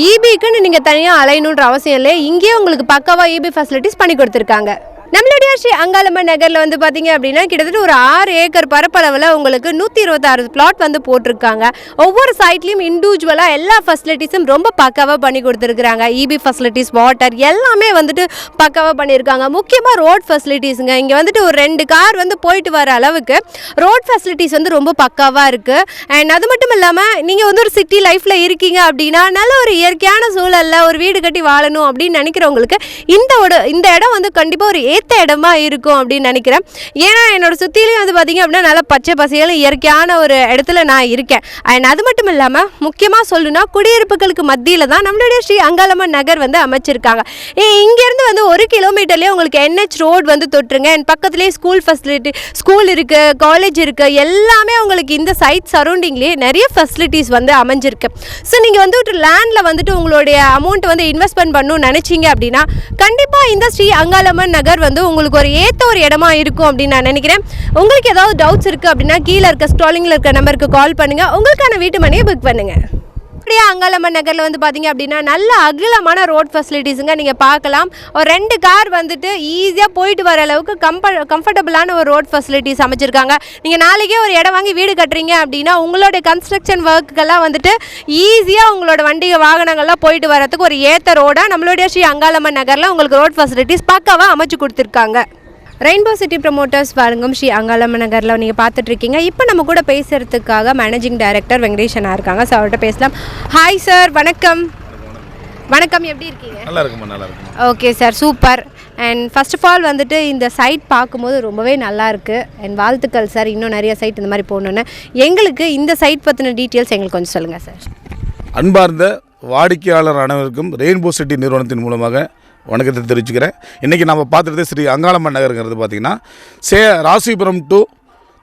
இபிக்குன்னு நீங்கள் தனியாக அலையணுன்ற அவசியம் இல்லை. இங்கேயே உங்களுக்கு பக்காவாக இபி ஃபெசிலிட்டிஸ் பண்ணி கொடுத்துருக்காங்க. நம்மளுடைய ஸ்ரீ அங்காளம்மன் நகரில் வந்து பார்த்தீங்க அப்படின்னா கிட்டத்தட்ட ஒரு 6 ஏக்கர் பரப்பளவில் உங்களுக்கு 126 பிளாட் வந்து போட்டிருக்காங்க. ஒவ்வொரு சைட்லேயும் இண்டிவிஜுவலாக எல்லா ஃபெசிலிட்டிஸும் ரொம்ப பக்காவாக பண்ணி கொடுத்துருக்குறாங்க. இபி ஃபெசிலிட்டிஸ், வாட்டர் எல்லாமே வந்துட்டு பக்காவாக பண்ணியிருக்காங்க. முக்கியமாக ரோட் ஃபெசிலிட்டிஸுங்க. இங்கே வந்துட்டு ஒரு 2 கார் வந்து போயிட்டு வர அளவுக்கு ரோட் ஃபெசிலிட்டிஸ் வந்து ரொம்ப பக்காவாக இருக்குது. அண்ட் அது மட்டும் இல்லாமல் நீங்கள் வந்து ஒரு சிட்டி லைஃப்பில் இருக்கீங்க அப்படின்னா நல்ல ஒரு இயற்கையான சூழலில் ஒரு வீடு கட்டி வாழணும் அப்படின்னு நினைக்கிறவங்களுக்கு இந்த இடம் வந்து கண்டிப்பாக ஒரு ஏற்ற இடமா இருக்கும் அப்படின்னு நினைக்கிறேன். ஏன்னா என்னோட சுற்றிலையும் வந்து பார்த்திங்க அப்படின்னா நல்லா பச்சை பசையிலும் இயற்கையான ஒரு இடத்துல நான் இருக்கேன். அண்ட் அது மட்டும் இல்லாமல் முக்கியமாக சொல்லணும்னா குடியிருப்புகளுக்கு மத்தியில் தான் நம்மளுடைய ஸ்ரீ அங்காளம்மன் நகர் வந்து அமைச்சிருக்காங்க. இங்கேருந்து வந்து 1 கிலோமீட்டர்லேயே உங்களுக்கு NH ரோடு வந்து தொட்டுருங்க. அண்ட் பக்கத்துலேயே ஸ்கூல் இருக்குது, காலேஜ் இருக்குது, எல்லாமே உங்களுக்கு இந்த சைட் சரௌண்டிங்லேயே நிறைய ஃபெசிலிட்டிஸ் வந்து அமைஞ்சிருக்கு. ஸோ நீங்கள் வந்து ஒரு லேண்டில் வந்துட்டு உங்களுடைய அமௌண்ட் வந்து இன்வெஸ்ட்மெண்ட் பண்ணணும்னு நினச்சிங்க அப்படின்னா கண்டிப்பாக இந்த ஸ்ரீ அங்காளம்மன் நகர் வந்து உங்களுக்கு ஒரு ஏற்ற ஒரு இடமா இருக்கும் அப்படின்னு நான் நினைக்கிறேன். உங்களுக்கு ஏதாவது டவுட்ஸ் இருக்குது அப்படின்னா கீழே இருக்க ஸ்க்ராலிங்கில் இருக்க நம்பருக்கு கால் பண்ணுங்கள், உங்களுக்கான வீட்டு மனையை புக் பண்ணுங்கள். அப்படியே அங்காளம்மன் நகரில் வந்து பார்த்தீங்க அப்படின்னா நல்ல அகலமான ரோட் ஃபெசிலிட்டிஸுங்க நீங்கள் பார்க்கலாம். ஒரு 2 கார் வந்துட்டு ஈஸியாக போயிட்டு வர அளவுக்கு கம்ஃபர்டபுளான ஒரு ரோட் ஃபெசிலிட்டிஸ் அமைச்சிருக்காங்க. நீங்கள் நாளைக்கே ஒரு இடம் வாங்கி வீடு கட்டுறீங்க அப்படின்னா உங்களோட கன்ஸ்ட்ரக்ஷன் ஒர்க்குக்கெல்லாம் வந்துட்டு ஈஸியாக உங்களோட வாகனங்கள்லாம் போயிட்டு வரதுக்கு ஒரு ஏற்ற ரோடாக நம்மளுடைய ஸ்ரீ அங்காளம்மன் நகரில் உங்களுக்கு ரோட் ஃபெசிலிட்டிஸ் பக்காவாக அமைச்சு கொடுத்துருக்காங்க. ரெயின்போ சிட்டி ப்ரமோட்டர்ஸ் வழங்கும் ஸ்ரீ அங்காளம்மன் நகரில் நீங்கள் பார்த்துட்ருக்கீங்க. இப்போ நம்ம கூட பேசுகிறதுக்காக மேனேஜிங் டைரக்டர் வெங்கடேஷனா இருக்காங்க. ஸோ அவர்கிட்ட பேசலாம். ஹாய் சார், வணக்கம். வணக்கம், எப்படி இருக்கீங்க? நல்லா இருக்குமா, நல்லா இருக்கும். Okay sir, super. And first of all வந்துட்டு இந்த சைட் பார்க்கும்போது ரொம்பவே நல்லா இருக்குது. அண்ட் வாழ்த்துக்கள் சார், இன்னும் நிறைய சைட் இந்த மாதிரி போகணுன்னு. எங்களுக்கு இந்த சைட் பற்றின டீட்டெயில்ஸ் எங்களுக்கு கொஞ்சம் சொல்லுங்கள் சார். அன்பார்ந்த வாடிக்கையாளர் அனைவருக்கும் ரெயின்போ சிட்டி நிறுவனத்தின் மூலமாக வணக்கத்தை தெரிவிச்சுக்கிறேன். இன்றைக்கி நம்ம பார்த்துட்டு ஸ்ரீ அங்காளம்மன் நகருங்கிறது பார்த்திங்கன்னா ராசிபுரம் டு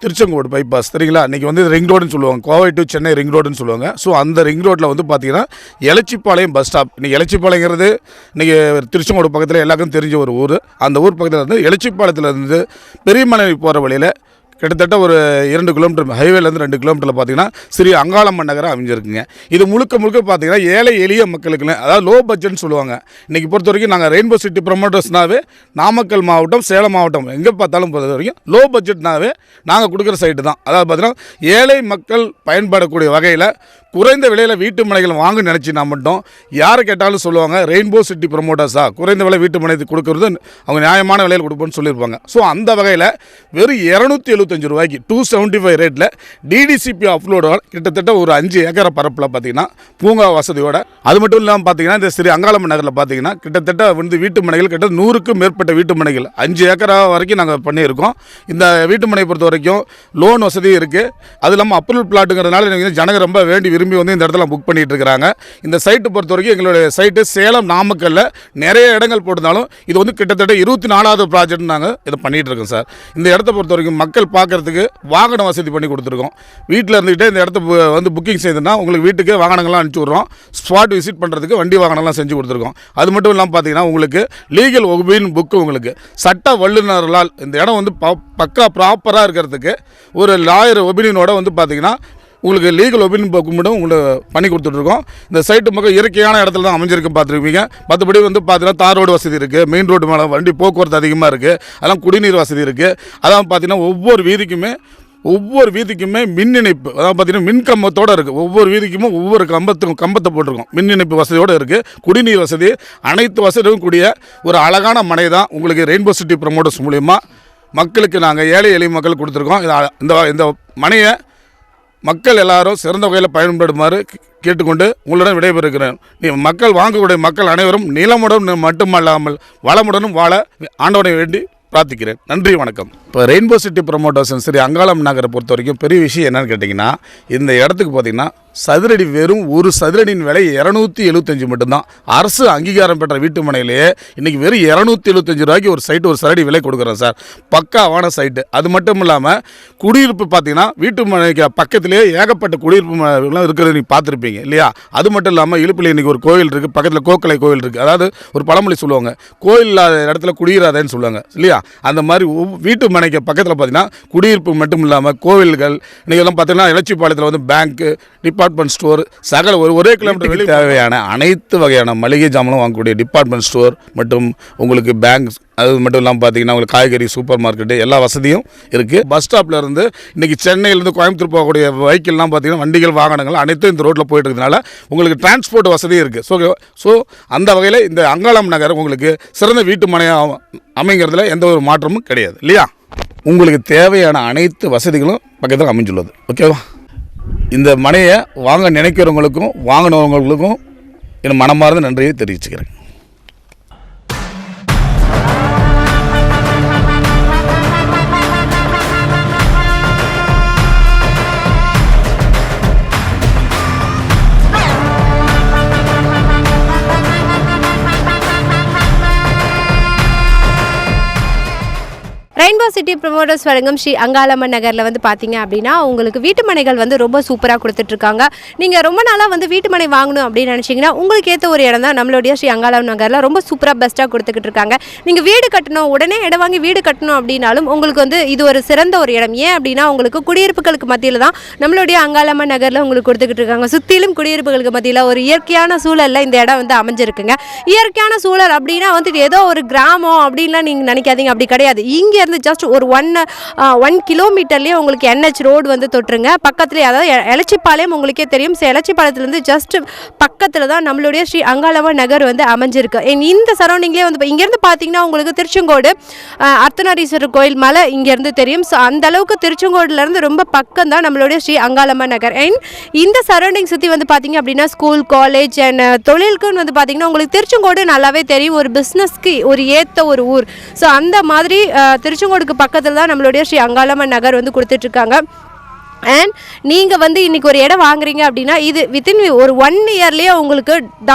திருச்செங்கோடு பைபாஸ் சரிங்களா. இன்றைக்கி வந்து ரிங் ரோடுன்னு சொல்லுவாங்க, கோவை டு சென்னை ரிங் ரோடுன்னு சொல்லுவாங்க. ஸோ அந்த ரிங் ரோட்டில் வந்து பார்த்திங்கன்னா எலச்சிப்பாளையம் பஸ் ஸ்டாப். இன்றைக்கி எலச்சிப்பாளையங்கிறது இன்றைக்கி திருச்செங்கோடு பக்கத்தில் எல்லாருக்கும் தெரிஞ்ச ஒரு ஊர். அந்த ஊர் பக்கத்தில் இருந்து எலச்சிப்பாளையத்தில் இருந்து பெரியமலை போகிற வழியில் கிட்டத்தட்ட ஒரு 2 கிலோமீட்டர் ஹைவேலேருந்து 2 கிலோமீட்டரில் பார்த்தீங்கன்னா ஸ்ரீ அங்காளம்மன் நகரம் அமைஞ்சிருக்குங்க. இது முழுக்க பார்த்தீங்கன்னா ஏழை எளிய மக்களுக்குன்னு, அதாவது லோ பட்ஜெட்னு சொல்லுவாங்க. இன்றைக்கி பொறுத்த வரைக்கும் நாங்கள் ரெயின்போ சிட்டி ப்ரொமோட்டர்ஸ்னாவே நாமக்கல் மாவட்டம், சேலம் மாவட்டம் எங்கே பார்த்தாலும் பொறுத்த வரைக்கும் லோ பட்ஜெட்னாவே நாங்கள் கொடுக்குற சைட்டு தான். அதாவது பார்த்தீங்கன்னா ஏழை மக்கள் பயன்படக்கூடிய வகையில் குறைந்த விலையில் வீட்டு மனைகள் வாங்க நினச்சினா மட்டும் யாரை கேட்டாலும் சொல்லுவாங்க ரெயின்போ சிட்டி ப்ரொமோட்டர்ஸா, குறைந்த விலை வீட்டு மனை கொடுக்குறது அவங்க நியாயமான விலையில் கொடுப்போன்னு சொல்லியிருப்பாங்க. ஸோ அந்த வகையில் வெறும் 275 ரூபாய்க்கு 275 ரேட்டில் டிடிசிபி அப்லோடோட கிட்டத்தட்ட ஒரு 5 ஏக்கரை பரப்பில் பார்த்தீங்கன்னா பூங்கா வசதியோட, அது மட்டும் இல்லாமல் பார்த்தீங்கன்னா இந்த ஸ்ரீ அங்காளம்மன் நகரில் பார்த்தீங்கன்னா கிட்டத்தட்ட வந்து வீட்டு மனைகள் கிட்டத்தட்ட 100க்கும் மேற்பட்ட வீட்டு மனைகள் 5 ஏக்கரா வரைக்கும் நாங்கள் பண்ணியிருக்கோம். இந்த வீட்டு மனை பொறுத்த வரைக்கும் லோன் வசதி இருக்குது. அது இல்லாமல் அப்ரூவல் பிளாட்டுங்கிறதுனால ஜனங்க ரொம்ப வேண்டி விரும்பி வந்து இந்த இடத்துல புக் பண்ணிட்டு இருக்கிறாங்க. இந்த சைட்டு பொறுத்த வரைக்கும் எங்களுடைய சைட்டு சேலம் நாமக்கல்ல நிறைய இடங்கள் போட்டிருந்தாலும் இது வந்து கிட்டத்தட்ட 24வது ப்ராஜெக்ட் நாங்கள் இதை பண்ணிட்டு இருக்கோம் சார். இந்த இடத்த பொறுத்த வரைக்கும் மக்கள் பார்க்கறதுக்கு வாகன வசதி பண்ணி கொடுத்துருக்கோம். வீட்டில் இருந்துகிட்டே இந்த இடத்த வந்து புக்கிங் செய்தோன்னா உங்களுக்கு வீட்டுக்கு வாகனங்கள்லாம் அனுப்பிச்சி விட்றோம். ஸ்பாட் விசிட் பண்ணுறதுக்கு வண்டி வாகனம்லாம் செஞ்சு கொடுத்துருக்கோம். அது மட்டும் இல்லாமல் பார்த்தீங்கன்னா உங்களுக்கு லீகல் ஒபின் புக்கு, உங்களுக்கு சட்ட வல்லுநர்களால் இந்த இடம் வந்து பக்கா ப்ராப்பராக இருக்கிறதுக்கு ஒரு லாயர் ஒபினியனோட வந்து பார்த்தீங்கன்னா உங்களுக்கு லீகல் ஒபினியன் புக்கு மட்டும் உங்களுக்கு பண்ணி கொடுத்துட்ருக்கோம். இந்த சைட்டு பக்கம் இயற்கையான இடத்துல தான் அமைஞ்சிருக்கு பார்த்துருப்பீங்க. மற்றபடி வந்து பார்த்தீங்கன்னா தார் ரோடு வசதி இருக்குது, மெயின் ரோடு மேலே வண்டி போக்குவரத்து அதிகமாக இருக்குது, அதெல்லாம் குடிநீர் வசதி இருக்குது. அதான் பார்த்தீங்கன்னா ஒவ்வொரு வீதிக்குமே மின் இணைப்பு, அதாவது பார்த்தீங்கன்னா மின் கம்பத்தோடு இருக்குது. ஒவ்வொரு வீதிக்குமே ஒவ்வொரு கம்பத்தை போட்டிருக்கோம். மின் இணைப்பு வசதியோடு இருக்குது. குடிநீர் வசதி, அனைத்து வசதியும் கூடிய ஒரு அழகான மனை தான் உங்களுக்கு ரெயின்போ சிட்டி ப்ரமோட்டர்ஸ் மூலிமா மக்களுக்கு நாங்கள் ஏழை எளிய மக்கள் கொடுத்துருக்கோம். இந்த மனையை மக்கள் எல்லாரும் சிறந்த வகையில் பயன்படுமாறு கேட்டுக்கொண்டு உங்களுடன் விடைபெறுகிறேன். மக்கள் வாங்கக்கூடிய மக்கள் அனைவரும் நிலமுடன் மட்டுமல்லாமல் வளமுடனும் வாழ ஆண்டவனை வேண்டி பிரார்த்திக்கிறேன். நன்றி, வணக்கம். இப்போ ரெயின்போ சிட்டி ப்ரமோட்டர்ஸ் சரி அங்காளம்மன் நகரை பொறுத்த வரைக்கும் பெரிய விஷயம் என்னன்னு கேட்டிங்கன்னா, இந்த இடத்துக்கு பார்த்திங்கன்னா சதுரடி வெறும் ஒரு சதுரடியின் விலை 275 மட்டும்தான். அரசு அங்கீகாரம் பெற்ற வீட்டு மனையிலேயே இன்றைக்கி வெறும் 275 ரூபாய்க்கு ஒரு சைட்டு, ஒரு சதுரடி விலை கொடுக்குறோம் சார். பக்காவான சைட்டு. அது மட்டும் இல்லாமல் குடியிருப்பு பார்த்திங்கன்னா வீட்டு மனைக்கு பக்கத்திலே ஏகப்பட்ட குடியிருப்புலாம் இருக்கிறது நீங்கள் பார்த்துருப்பீங்க இல்லையா. அது மட்டும் இல்லாமல் இழுப்பில் இன்றைக்கி ஒரு கோயில் இருக்குது, பக்கத்தில் கோக்கலை கோயில் இருக்குது. அதாவது ஒரு பழமொழி சொல்லுவாங்க, கோயில் இல்லாத இடத்துல குடியிராதேன்னு சொல்லுவாங்க இல்லையா. அந்த மாதிரி வீட்டு மனைக்கு பக்கத்தில் பார்த்திங்கன்னா குடியிருப்பு மட்டும் இல்லாமல் கோவில்கள், இன்றைக்கி எல்லாம் பார்த்திங்கன்னா எலச்சிப்பாளையத்தில் வந்து பேங்க்கு, டிபார்ட்மெண்ட் ஸ்டோர், சகல ஒரே கிலோமீட்டர் வெளியே தேவையான அனைத்து வகையான மளிகை ஜாமானும் வாங்கக்கூடிய டிபார்ட்மெண்ட் ஸ்டோர் மற்றும் உங்களுக்கு பேங்க், அது மட்டும் இல்லாமல் பார்த்தீங்கன்னா உங்களுக்கு காய்கறி சூப்பர் மார்க்கெட்டு எல்லா வசதியும் இருக்குது. பஸ் ஸ்டாப்பில் இருந்து இன்றைக்கி சென்னையிலேருந்து கோயம்புத்தூர் போகக்கூடிய வெஹிக்கிள்லாம் பார்த்தீங்கன்னா வண்டிகள் வாகனங்கள் அனைத்தும் இந்த ரோட்டில் போயிட்டு இருக்கிறதுனால உங்களுக்கு டிரான்ஸ்போர்ட் வசதியும் இருக்குது. ஸோ அந்த வகையில் இந்த அங்காளம்மன் நகர் உங்களுக்கு சிறந்த வீட்டு மனையாக அமைங்கிறதுல எந்த ஒரு மாற்றமும் கிடையாது இல்லையா. உங்களுக்கு தேவையான அனைத்து வசதிகளும் பக்கத்தில் அமைஞ்சுள்ளது. ஓகேவா. இந்த மனையை வாங்க நினைக்கிறவங்களுக்கும் வாங்கினவங்களுக்கும் என் மனமார்ந்த நன்றியை தெரிவிச்சுக்கிறேன். சிட்டி ப்ரமோட்டர்ஸ் வழங்கும் ஸ்ரீ அங்காளம்மன் நகரில் வந்து பார்த்தீங்க அப்படின்னா உங்களுக்கு வீட்டு மனைகள் வந்து ரொம்ப சூப்பராக கொடுத்துட்ருக்காங்க. நீங்கள் ரொம்ப நாளாக வந்து வீட்டு மனை வாங்கணும் அப்படின்னு நினச்சிங்கன்னா உங்களுக்கு ஏற்ற ஒரு இடம் தான் நம்மளுடைய ஸ்ரீ அங்காளம்மன் நகரில் ரொம்ப சூப்பராக பெஸ்ட்டாக கொடுத்துக்கிட்டு இருக்காங்க. நீங்கள் வீடு கட்டணும், உடனே இடம் வாங்கி வீடு கட்டணும் அப்படின்னாலும் உங்களுக்கு வந்து இது ஒரு சிறந்த ஒரு இடம். ஏன் அப்படின்னா உங்களுக்கு குடியிருப்புகளுக்கு மத்தியில் தான் நம்மளுடைய அங்காளம்மன் நகரில் உங்களுக்கு கொடுத்துக்கிட்டு இருக்காங்க. சுற்றிலும் குடியிருப்புகளுக்கு மத்தியில் ஒரு இயற்கையான சூழலில் இந்த இடம் வந்து அமைஞ்சிருக்குங்க. இயற்கையான சூழல் அப்படின்னா வந்துட்டு ஏதோ ஒரு கிராமம் அப்படின்லாம் நீங்கள் நினைக்காதீங்க, அப்படி கிடையாது. இங்கேருந்து ஜஸ்ட் ஒரு 1 கிலோமீட்டர்லேயே உங்களுக்கு NH ரோடு வந்து தொட்டுருங்க. பக்கத்துலேயே, அதாவது எலச்சிப்பாளையம் உங்களுக்கே தெரியும். எலச்சிப்பாளையத்துலேருந்து ஜஸ்ட் பக்கத்தில் தான் நம்மளுடைய ஸ்ரீ அங்காளம்மன் நகர் வந்து அமைஞ்சிருக்கு. இந்த சரௌண்டிங்லேயே வந்து இங்கேருந்து பார்த்தீங்கன்னா உங்களுக்கு திருச்செங்கோடு அர்த்தநாரீஸ்வரர் கோயில் மலை இங்கேருந்து தெரியும். ஸோ அந்த அளவுக்கு திருச்செங்கோடுலேருந்து ரொம்ப பக்கம் தான் நம்மளுடைய ஸ்ரீ அங்காளம்மன் நகர். அண்ட் இந்த சரௌண்டிங் சுற்றி வந்து பார்த்தீங்க அப்படின்னா ஸ்கூல், காலேஜ் அண்ட் தொழிலுக்குன்னு வந்து பார்த்தீங்கன்னா உங்களுக்கு திருச்செங்கோடு நல்லாவே தெரியும். ஒரு பிஸ்னஸ்க்கு ஒரு ஏற்ற ஒரு ஊர். ஸோ அந்த மாதிரி திருச்செங்கோடுக்கு பக்கத்தில் தான் நம்மளுடைய ஸ்ரீ அங்காளம்மன் நகர் வந்து கொடுத்துட்ருக்காங்க. அண்ட் நீங்கள் வந்து இன்றைக்கி ஒரு இடம் வாங்குறீங்க அப்படின்னா இது வித்தின் ஒரு 1 இயர்லேயே உங்களுக்கு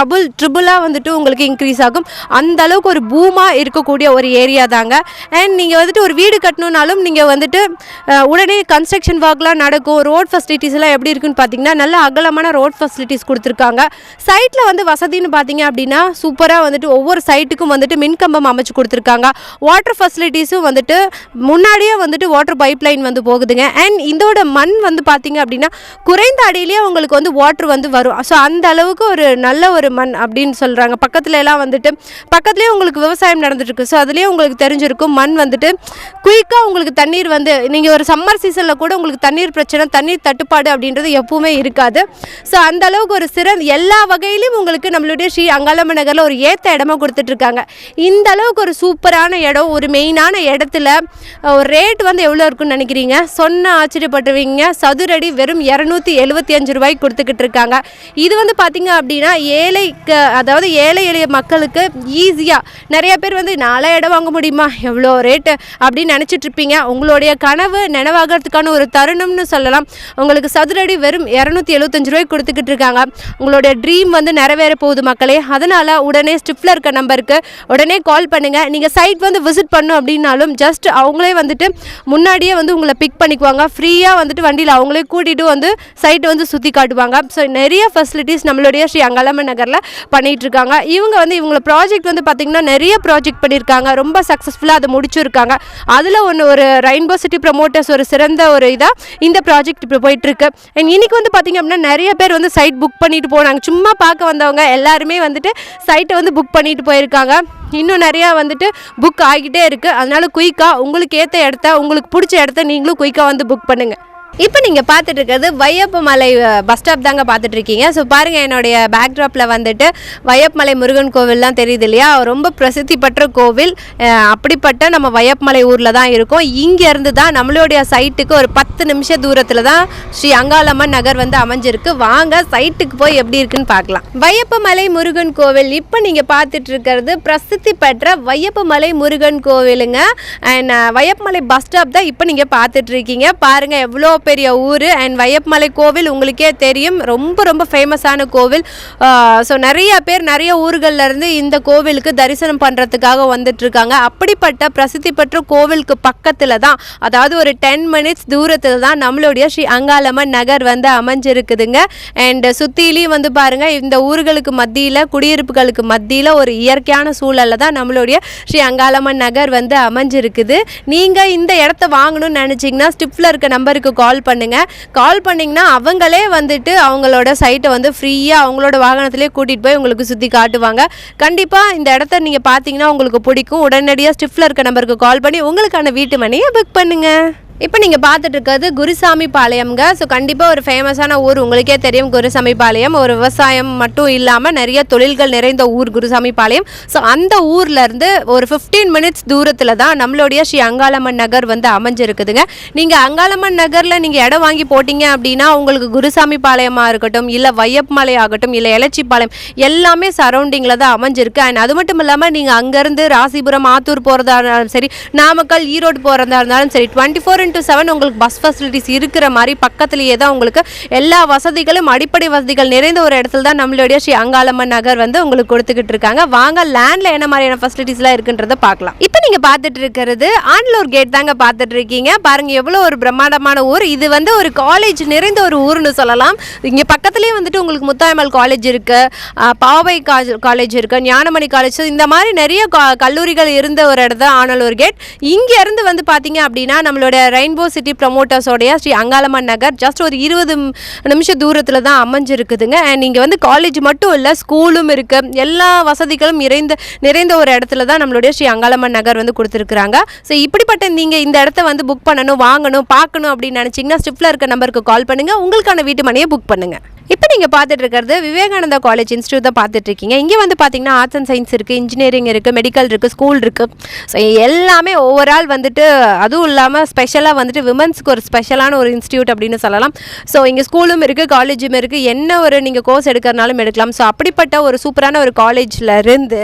ட்ரிபிளாக வந்துட்டு உங்களுக்கு இன்க்ரீஸ் ஆகும். அந்த அளவுக்கு ஒரு பூமாக இருக்கக்கூடிய ஒரு ஏரியா தாங்க. அண்ட் நீங்கள் வந்துட்டு ஒரு வீடு கட்டணுன்னாலும் நீங்கள் வந்துட்டு உடனே கன்ஸ்ட்ரக்ஷன் ஒர்க்லாம் நடக்கும். ரோட் ஃபெசிலிட்டிஸ்லாம் எப்படி இருக்குன்னு பார்த்தீங்கன்னா நல்ல அகலமான ரோட் ஃபெசிலிட்டிஸ் கொடுத்துருக்காங்க. சைட்டில் வந்து வசதின்னு பார்த்தீங்க அப்படின்னா சூப்பராக வந்துட்டு ஒவ்வொரு சைட்டுக்கும் வந்துட்டு மின்கம்பம் அமைச்சு கொடுத்துருக்காங்க. வாட்டர் ஃபெசிலிட்டிஸும் வந்துட்டு முன்னாடியே வந்துட்டு வாட்டர் பைப் லைன் வந்து போகுதுங்க. அண்ட் இதோட மண் வந்து பார்த்தீங்க அப்படின்னா குறைந்த அடியிலேயே உங்களுக்கு வந்து வாட்டர் வந்து வரும். ஸோ அந்த அளவுக்கு ஒரு நல்ல ஒரு மண் அப்படின்னு சொல்கிறாங்க. பக்கத்துல எல்லாம் வந்துட்டு பக்கத்துலேயே உங்களுக்கு விவசாயம் நடந்துட்டுருக்கு. ஸோ அதுலேயே உங்களுக்கு தெரிஞ்சிருக்கும் மண் வந்துட்டு குயிக்காக உங்களுக்கு தண்ணீர் வந்து நீங்கள் ஒரு சம்மர் சீசனில் கூட உங்களுக்கு தண்ணீர் பிரச்சனை, தண்ணீர் தட்டுப்பாடு அப்படின்றது எப்பவுமே இருக்காது. ஸோ அந்த அளவுக்கு ஒரு சிறந்த எல்லா வகையிலும் உங்களுக்கு நம்மளுடைய ஸ்ரீ அங்காளம்மன் நகரில் ஒரு ஏற்ற இடமா கொடுத்துட்ருக்காங்க. இந்த அளவுக்கு ஒரு சூப்பரான இடம், ஒரு மெயினான இடத்துல ஒரு ரேட் வந்து எவ்வளோ இருக்குன்னு நினைக்கிறீங்க? சொன்ன ஆச்சரியப்பட்டுவீங்க. சதுரடி வெறும் 275 ரூபாய்க்கு கொடுத்துக்கிட்டு இருக்காங்க. இது வந்து பார்த்தீங்க அப்படின்னா அதாவது ஏழை எளிய மக்களுக்கு ஈஸியாக நிறைய பேர் வந்து 4 இடம் வாங்க முடியுமா, எவ்வளோ ரேட்டு அப்படின்னு நினச்சிட்டு இருப்பீங்க. உங்களுடைய கனவு நினைவாகிறதுக்கான ஒரு தருணம்னு சொல்லலாம். உங்களுக்கு சதுரடி வெறும் 275 ரூபாய்க்கு கொடுத்துக்கிட்டு இருக்காங்க. உங்களுடைய ட்ரீம் வந்து நிறைவேற போகுது மக்களே. அதனால் உடனே ஸ்டிஃப்ல இருக்க நம்பருக்கு உடனே கால் பண்ணுங்கள். நீங்கள் சைட் வந்து விசிட் பண்ணணும் அப்படின்னாலும் ஜஸ்ட் அவங்களே வந்துட்டு முன்னாடியே வந்து உங்களை பிக் பண்ணிக்குவாங்க. ஃப்ரீயாக வந்துட்டு வண்டியில் அவங்களே கூட்டிகிட்டு வந்து சைட்டை வந்து சுற்றி காட்டுவாங்க. ஸோ நிறைய ஃபெசிலிட்டிஸ் நம்மளுடைய ஸ்ரீ அங்காளம்மன் நகரில் பண்ணிகிட்ருக்காங்க. இவங்க வந்து இவங்கள ப்ராஜெக்ட் வந்து பார்த்திங்கன்னா நிறைய ப்ராஜெக்ட் பண்ணியிருக்காங்க. ரொம்ப சக்ஸஸ்ஃபுல்லாக அதை முடிச்சிருக்காங்க. அதில் ஒரு ரெயின்போ சிட்டி ப்ரமோட்டர்ஸ் ஒரு சிறந்த ஒரு இதாக இந்த ப்ராஜெக்ட் இப்போ போயிட்டுருக்கு. அண்ட் இன்றைக்கி வந்து பார்த்திங்க அப்படின்னா நிறைய பேர் வந்து சைட் புக் பண்ணிட்டு போனாங்க. சும்மா பார்க்க வந்தவங்க எல்லாருமே வந்துட்டு சைட்டை வந்து புக் பண்ணிட்டு போயிருக்காங்க. இன்னும் நிறையா வந்துட்டு புக் ஆகிட்டே இருக்குது. அதனால் குயிக்காக உங்களுக்கு ஏற்ற இடத்த, உங்களுக்கு பிடிச்ச இடத்த நீங்களும் குயிக்காக வந்து புக் பண்ணுங்கள். இப்போ நீங்கள் பார்த்துட்டு இருக்கிறது வையப்பமலை பஸ் ஸ்டாப் தாங்க பார்த்துட்ருக்கீங்க. ஸோ பாருங்கள், என்னுடைய பேக்ட்ராப்பில் வந்துட்டு வையப்பமலை முருகன் கோவில்லாம் தெரியுது இல்லையா? ரொம்ப பிரசித்தி பெற்ற கோவில். அப்படிப்பட்ட நம்ம வையப்பமலை ஊரில் தான் இருக்கோம். இங்கேருந்து தான் நம்மளுடைய சைட்டுக்கு ஒரு 10 நிமிஷம் தூரத்தில் தான் ஸ்ரீ அங்காளம்மன் நகர் வந்து அமைஞ்சிருக்கு. வாங்க சைட்டுக்கு போய் எப்படி இருக்குன்னு பார்க்கலாம். வையப்பமலை முருகன் கோவில் இப்போ நீங்கள் பார்த்துட்டு இருக்கிறது பிரசித்தி பெற்ற வையப்பமலை முருகன் கோவிலுங்க. அண்ட் வையப்பமலை பஸ் ஸ்டாப் தான் இப்போ நீங்கள் பார்த்துட்ருக்கீங்க. பாருங்கள் எவ்வளோ பெரிய ஊர். அண்ட் வையப்பமலை கோவில் உங்களுக்கே தெரியும், ரொம்ப ரொம்ப ஃபேமஸான கோவில். ஸோ நிறைய பேர் நிறைய ஊர்கள்லேருந்து இந்த கோவிலுக்கு தரிசனம் பண்ணுறதுக்காக வந்துட்டுருக்காங்க. அப்படிப்பட்ட பிரசித்தி பெற்ற கோவிலுக்கு பக்கத்தில் தான், அதாவது ஒரு 10 மினிட்ஸ் தூரத்தில் தான் நம்மளுடைய ஸ்ரீ அங்காளம்மன் நகர் வந்து அமைஞ்சிருக்குதுங்க. அண்ட் சுற்றிலையும் வந்து பாருங்கள், இந்த ஊர்களுக்கு மத்தியில் குடியிருப்புகளுக்கு மத்தியில் ஒரு இயற்கையான சூழலில் தான் நம்மளுடைய ஸ்ரீ அங்காளம்மன் நகர் வந்து அமைஞ்சிருக்குது. நீங்கள் இந்த இடத்த வாங்கணும்னு நினச்சிங்கன்னா ஸ்டிஃப்ல இருக்க நம்பருக்கு கால் பண்ணுங்கள். கால் பண்ணிங்கன்னா அவங்களே வந்துட்டு அவங்களோட சைட்டை வந்து ஃப்ரீயாக அவங்களோட வாகனத்திலே கூட்டிகிட்டு போய் உங்களுக்கு சுற்றி காட்டுவாங்க. கண்டிப்பாக இந்த இடத்த நீங்கள் பார்த்தீங்கன்னா உங்களுக்கு பிடிக்கும். உடனடியாக ஸ்டிஃப்ல இருக்க நம்பருக்கு கால் பண்ணி உங்களுக்கான வீட்டு மனையை புக் பண்ணுங்கள். இப்போ நீங்கள் பார்த்துட்டு இருக்கிறது குருசாமி பாளையம்ங்க. ஸோ கண்டிப்பாக ஒரு ஃபேமஸான ஊர், உங்களுக்கே தெரியும் குருசாமி பாளையம். ஒரு விவசாயம் மட்டும் இல்லாமல் நிறைய தொழில்கள் நிறைந்த ஊர் குருசாமி பாளையம். ஸோ அந்த ஊர்லேருந்து ஒரு 15 மினிட்ஸ் தூரத்தில் தான் நம்மளுடைய ஸ்ரீ அங்காளம்மன் நகர் வந்து அமைஞ்சிருக்குதுங்க. நீங்கள் அங்காளம்மன் நகரில் நீங்கள் இடம் வாங்கி போட்டிங்க அப்படின்னா உங்களுக்கு குருசாமி பாளையமாக இருக்கட்டும், இல்லை வையப்பமலை ஆகட்டும், இல்லை எலச்சிப்பாளையம் எல்லாமே சரௌண்டிங்கில் தான் அமைஞ்சிருக்கு. அண்ட் அது மட்டும் இல்லாமல் நீங்கள் அங்கேருந்து ராசிபுரம், ஆத்தூர் போகிறதா இருந்தாலும் சரி, நாமக்கல், ஈரோடு போகிறதா இருந்தாலும் சரி, 24/7 உங்களுக்கு பஸ் ஃபெசிலிட்டிஸ் இருக்கிற மாதிரி பக்கத்துலேயே தான் உங்களுக்கு எல்லா வசதிகளும், அடிப்படை வசதிகள் நிறைந்த ஒரு இடத்துல தான் நம்மளுடைய ஸ்ரீ அங்காளம்மன் நகர் வந்து உங்களுக்கு கொடுத்துக்கிட்டு இருக்காங்க. வாங்க லேண்டில் என்ன மாதிரியான ஃபெசிலிட்டிஸ்லாம் இருக்குன்றதை பார்க்கலாம். இப்போ நீங்க பார்த்துட்டு இருக்கிறது ஆண்டலூர் கேட் தாங்க பார்த்துட்டு இருக்கீங்க. பாருங்க எவ்வளோ ஒரு பிரம்மாண்டமான ஊர். இது வந்து ஒரு காலேஜ் நிறைந்த ஒரு ஊர்னு சொல்லலாம். இங்கே பக்கத்துலேயே வந்துட்டு உங்களுக்கு முத்தாயம்மாள் காலேஜ் இருக்கு, பாவை காலேஜ் இருக்கு, ஞானமணி காலேஜ், இந்த மாதிரி நிறைய கல்லூரிகள் இருந்த ஒரு இடம் தான் ஆண்டலூர் கேட். இங்கே இருந்து வந்து பார்த்தீங்க அப்படின்னா நம்மளோட ரெயின்போ சிட்டி ப்ரமோட்டர்ஸோடைய ஸ்ரீ அங்காளம்மன் நகர் ஜஸ்ட் ஒரு 20 நிமிஷம் தூரத்தில் தான் அமைஞ்சிருக்குதுங்க. அண்ட் இங்கே வந்து காலேஜ் மட்டும் இல்லை, ஸ்கூலும் இருக்கு, எல்லா வசதிகளும் நிறைந்த ஒரு இடத்துல தான் நம்மளுடைய ஸ்ரீ அங்காளம்மன் நகர் வந்து கொடுத்துருக்குறாங்க. ஸோ இப்படிப்பட்ட நீங்கள் இந்த இடத்த வந்து புக் பண்ணணும், வாங்கணும், பார்க்கணும் அப்படின்னு நினச்சிங்கன்னா ஸ்டிஃப்ல இருக்க நம்பருக்கு கால் பண்ணுங்கள், உங்களுக்கான வீட்டு மனையை புக் பண்ணுங்கள். இப்போ நீங்கள் பார்த்துட்டு இருக்கிறது விவேகானந்தா காலேஜ் இன்ஸ்டியூட் தான் பார்த்துட்டு இருக்கீங்க. இங்கே வந்து பார்த்தீங்கன்னா ஆர்ட்ஸ் அண்ட் சயின்ஸ் இருக்குது, இன்ஜினியரிங் இருக்குது, மெடிக்கல் இருக்குது, ஸ்கூல் இருக்குது. ஸோ எல்லாமே ஓவரால் வந்துட்டு, அதுவும் இல்லாமல் ஸ்பெஷலாக வந்துட்டு விமன்ஸ்க்கு ஒரு ஸ்பெஷலான ஒரு இன்ஸ்டியூட் அப்படின்னு சொல்லலாம். ஸோ இங்கே ஸ்கூலும் இருக்குது, காலேஜும் இருக்குது, என்ன ஒரு நீங்கள் கோர்ஸ் எடுக்கிறனாலும் எடுக்கலாம். ஸோ அப்படிப்பட்ட ஒரு சூப்பரான ஒரு காலேஜில் இருந்து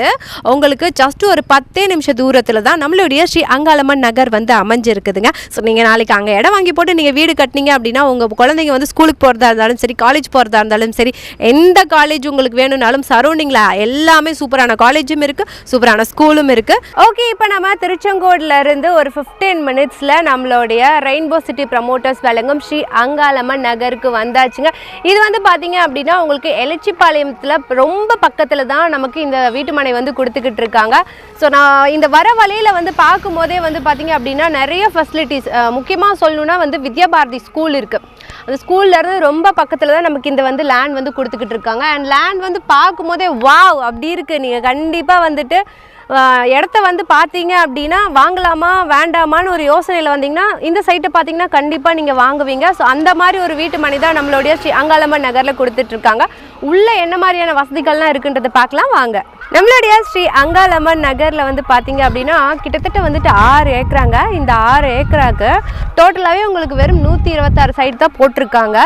உங்களுக்கு ஜஸ்ட் ஒரு 10 நிமிஷம் தூரத்தில் தான் நம்மளுடைய ஸ்ரீ அங்காளம்மன் நகர் வந்து அமைஞ்சிருக்குதுங்க. ஸோ நீங்கள் நாளைக்கு அங்கே இடம் வாங்கி போட்டு நீங்கள் வீடு கட்டினீங்க அப்படின்னா உங்கள் குழந்தைங்க வந்து ஸ்கூலுக்கு போகிறதா இருந்தாலும் சரி, காலேஜ் போகிறதா இருந்தாலும் சரி, எந்த காலேஜ் உங்களுக்கு வேணும்னாலும் சரௌண்டிங்கில் எல்லாமே சூப்பரான காலேஜும் இருக்குது, சூப்பரான ஸ்கூலும் இருக்குது. ஓகே, இப்போ நம்ம திருச்செங்கோடில் இருந்து ஒரு 15 மினிட்ஸில் நம்மளுடைய ரெயின்போ சிட்டி ப்ரமோட்டர்ஸ் வழங்கும் ஸ்ரீ அங்காளம்மன் நகருக்கு வந்தாச்சுங்க. இது வந்து பார்த்தீங்க அப்படின்னா உங்களுக்கு எலச்சிபாளையத்தில் ரொம்ப பக்கத்தில் தான் நமக்கு இந்த வீட்டு மனை வந்து கொடுத்துக்கிட்டு இருக்காங்க. ஸோ நான் இந்த வர வழியில் வந்து பார்க்கும் போதே வந்து பார்த்தீங்க அப்படின்னா நிறைய ஃபெசிலிட்டிஸ், முக்கியமாக சொல்லணுன்னா வந்து வித்யாபாரதி ஸ்கூல் இருக்குது. அந்த ஸ்கூல்லேருந்து ரொம்ப பக்கத்தில் தான் நமக்கு இந்த வந்து லேண்ட் வந்து கொடுத்துக்கிட்டு இருக்காங்க. அண்ட் லேண்ட் வந்து பார்க்கும் போதே வாவ் அப்படி இருக்குது. நீங்கள் கண்டிப்பாக வந்துட்டு இடத்த வந்து பார்த்தீங்க அப்படின்னா வாங்கலாமா வேண்டாமான்னு ஒரு யோசனையில் வந்தீங்கன்னா இந்த சைட்டை பார்த்தீங்கன்னா கண்டிப்பாக நீங்கள் வாங்குவீங்க. ஸோ அந்த மாதிரி ஒரு வீட்டு மனை தான் நம்மளுடைய ஸ்ரீ அங்காளம்மன் நகரில் கொடுத்துட்ருக்காங்க. உள்ளே என்ன மாதிரியான வசதிகள்லாம் இருக்குன்றதை பார்க்கலாம் வாங்க. நம்மளுடைய ஸ்ரீ அங்காளம்மன் நகரில் வந்து பார்த்தீங்க அப்படின்னா கிட்டத்தட்ட வந்துட்டு 6 ஏக்கராங்க. இந்த 6 ஏக்கராக்கு டோட்டலாகவே உங்களுக்கு வெறும் 126 சைட் தான் போட்டிருக்காங்க.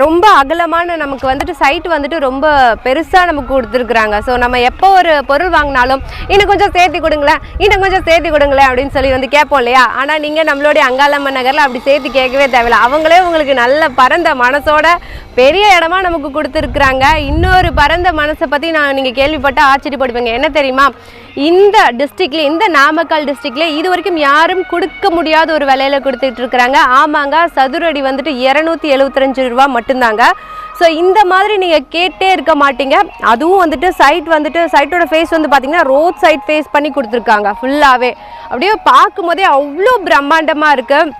ரொம்ப அகலமான நமக்கு வந்துட்டு சைட் வந்துட்டு ரொம்ப பெருசாக நமக்கு கொடுத்துருக்குறாங்க. ஸோ நம்ம எப்போ ஒரு பொருள் வாங்கினாலும் இன்னும் கொஞ்சம் சேர்த்து கொடுங்களேன், இன்னும் கொஞ்சம் சேர்த்து கொடுங்களேன் அப்படின்னு சொல்லி வந்து கேட்போம் இல்லையா. ஆனால் நீங்கள் நம்மளுடைய அங்காளம்மன் நகரில் அப்படி சேர்த்து கேட்கவே தேவையில்லை. அவங்களே உங்களுக்கு நல்ல பரந்த மனசோட பெரிய இடமா நமக்கு கொடுத்துருக்குறாங்க. இன்னொரு பரந்த மனசை பற்றி நீங்கள் கேள்விப்பட்ட ஆச்சரியப்படுவீங்க. என்ன தெரியுமா, இந்த டிஸ்ட்ரிக்ட்லேயே, இந்த நாமக்கல் டிஸ்ட்ரிக்ட்லேயே இது வரைக்கும் யாரும் கொடுக்க முடியாத ஒரு விலையில் கொடுத்துட்டு இருக்கிறாங்க. ஆமாங்க, சதுரடி வந்துட்டு 275 ரூபா மட்டும்தாங்க. ஸோ இந்த மாதிரி நீங்கள் கேட்டே இருக்க மாட்டீங்க. அதுவும் வந்துட்டு சைட்டோட ஃபேஸ் வந்து பார்த்தீங்கன்னா ரோட் சைட் ஃபேஸ் பண்ணி கொடுத்துருக்காங்க ஃபுல்லாகவே. அப்படியே பார்க்கும் போதே அவ்வளோ பிரம்மாண்டமாக இருக்குது.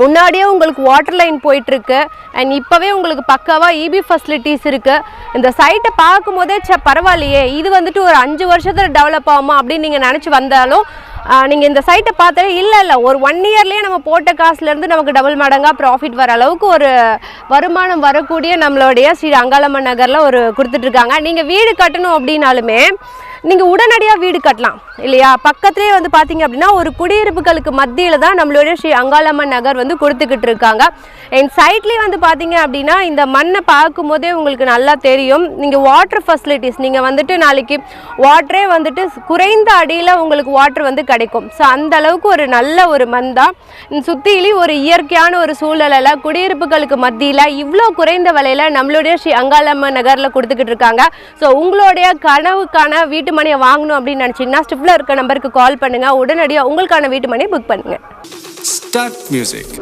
முன்னாடியே உங்களுக்கு வாட்டர் லைன் போயிட்டுருக்கு. அண்ட் இப்போவே உங்களுக்கு பக்காவாக இபி ஃபெசிலிட்டிஸ் இருக்குது. இந்த சைட்டை பார்க்கும் போதே பரவாயில்லையே, இது வந்துட்டு ஒரு 5 வருஷத்தில் டெவலப் ஆகுமா அப்படின்னு நீங்கள் நினச்சி வந்தாலும் நீங்கள் இந்த சைட்டை பார்த்தாலே இல்லை ஒரு 1 இயர்லேயே நம்ம போட்ட காசுலேருந்து நமக்கு டபுள் மடங்காக ப்ராஃபிட் வர அளவுக்கு ஒரு வருமானம் வரக்கூடிய நம்மளுடைய ஸ்ரீ அங்காளம்மன் நகரில் ஒரு கொடுத்துட்ருக்காங்க. நீங்கள் வீடு கட்டணும் அப்படின்னாலுமே நீங்கள் உடனடியாக வீடு கட்டலாம் இல்லையா. பக்கத்துலேயே வந்து பார்த்தீங்க அப்படின்னா ஒரு குடியிருப்புகளுக்கு மத்தியில் தான் நம்மளுடைய ஸ்ரீ அங்காளம்மன் நகர் வந்து கொடுத்துக்கிட்டு இருக்காங்க. என் சைட்லேயே வந்து பார்த்தீங்க அப்படின்னா இந்த மண்ணை பார்க்கும் போதே உங்களுக்கு நல்லா தெரியும். நீங்கள் வாட்டர் ஃபெசிலிட்டிஸ், நீங்கள் வந்துட்டு நாளைக்கு வாட்டரே வந்துட்டு குறைந்த அடியில் உங்களுக்கு வாட்டர் வந்து கிடைக்கும். ஸோ அந்த அளவுக்கு ஒரு நல்ல ஒரு மண் தான். சுற்றிலையும் ஒரு இயற்கையான ஒரு சூழலில் குடியிருப்புகளுக்கு மத்தியில் இவ்வளோ குறைந்த விலையில் நம்மளுடைய ஸ்ரீ அங்காளம்மன் நகரில் கொடுத்துக்கிட்டு இருக்காங்க. ஸோ உங்களுடைய கனவுக்கான வீட்டு மனையை வாங்கணும் அப்படின்னு நினச்சிங்கன்னா ஸ்டிஃப்ல இருக்க நம்பருக்கு கால் பண்ணுங்க, உடனடியாக உங்களுக்கான வீட்டு மனையை புக் பண்ணுங்க. Start music.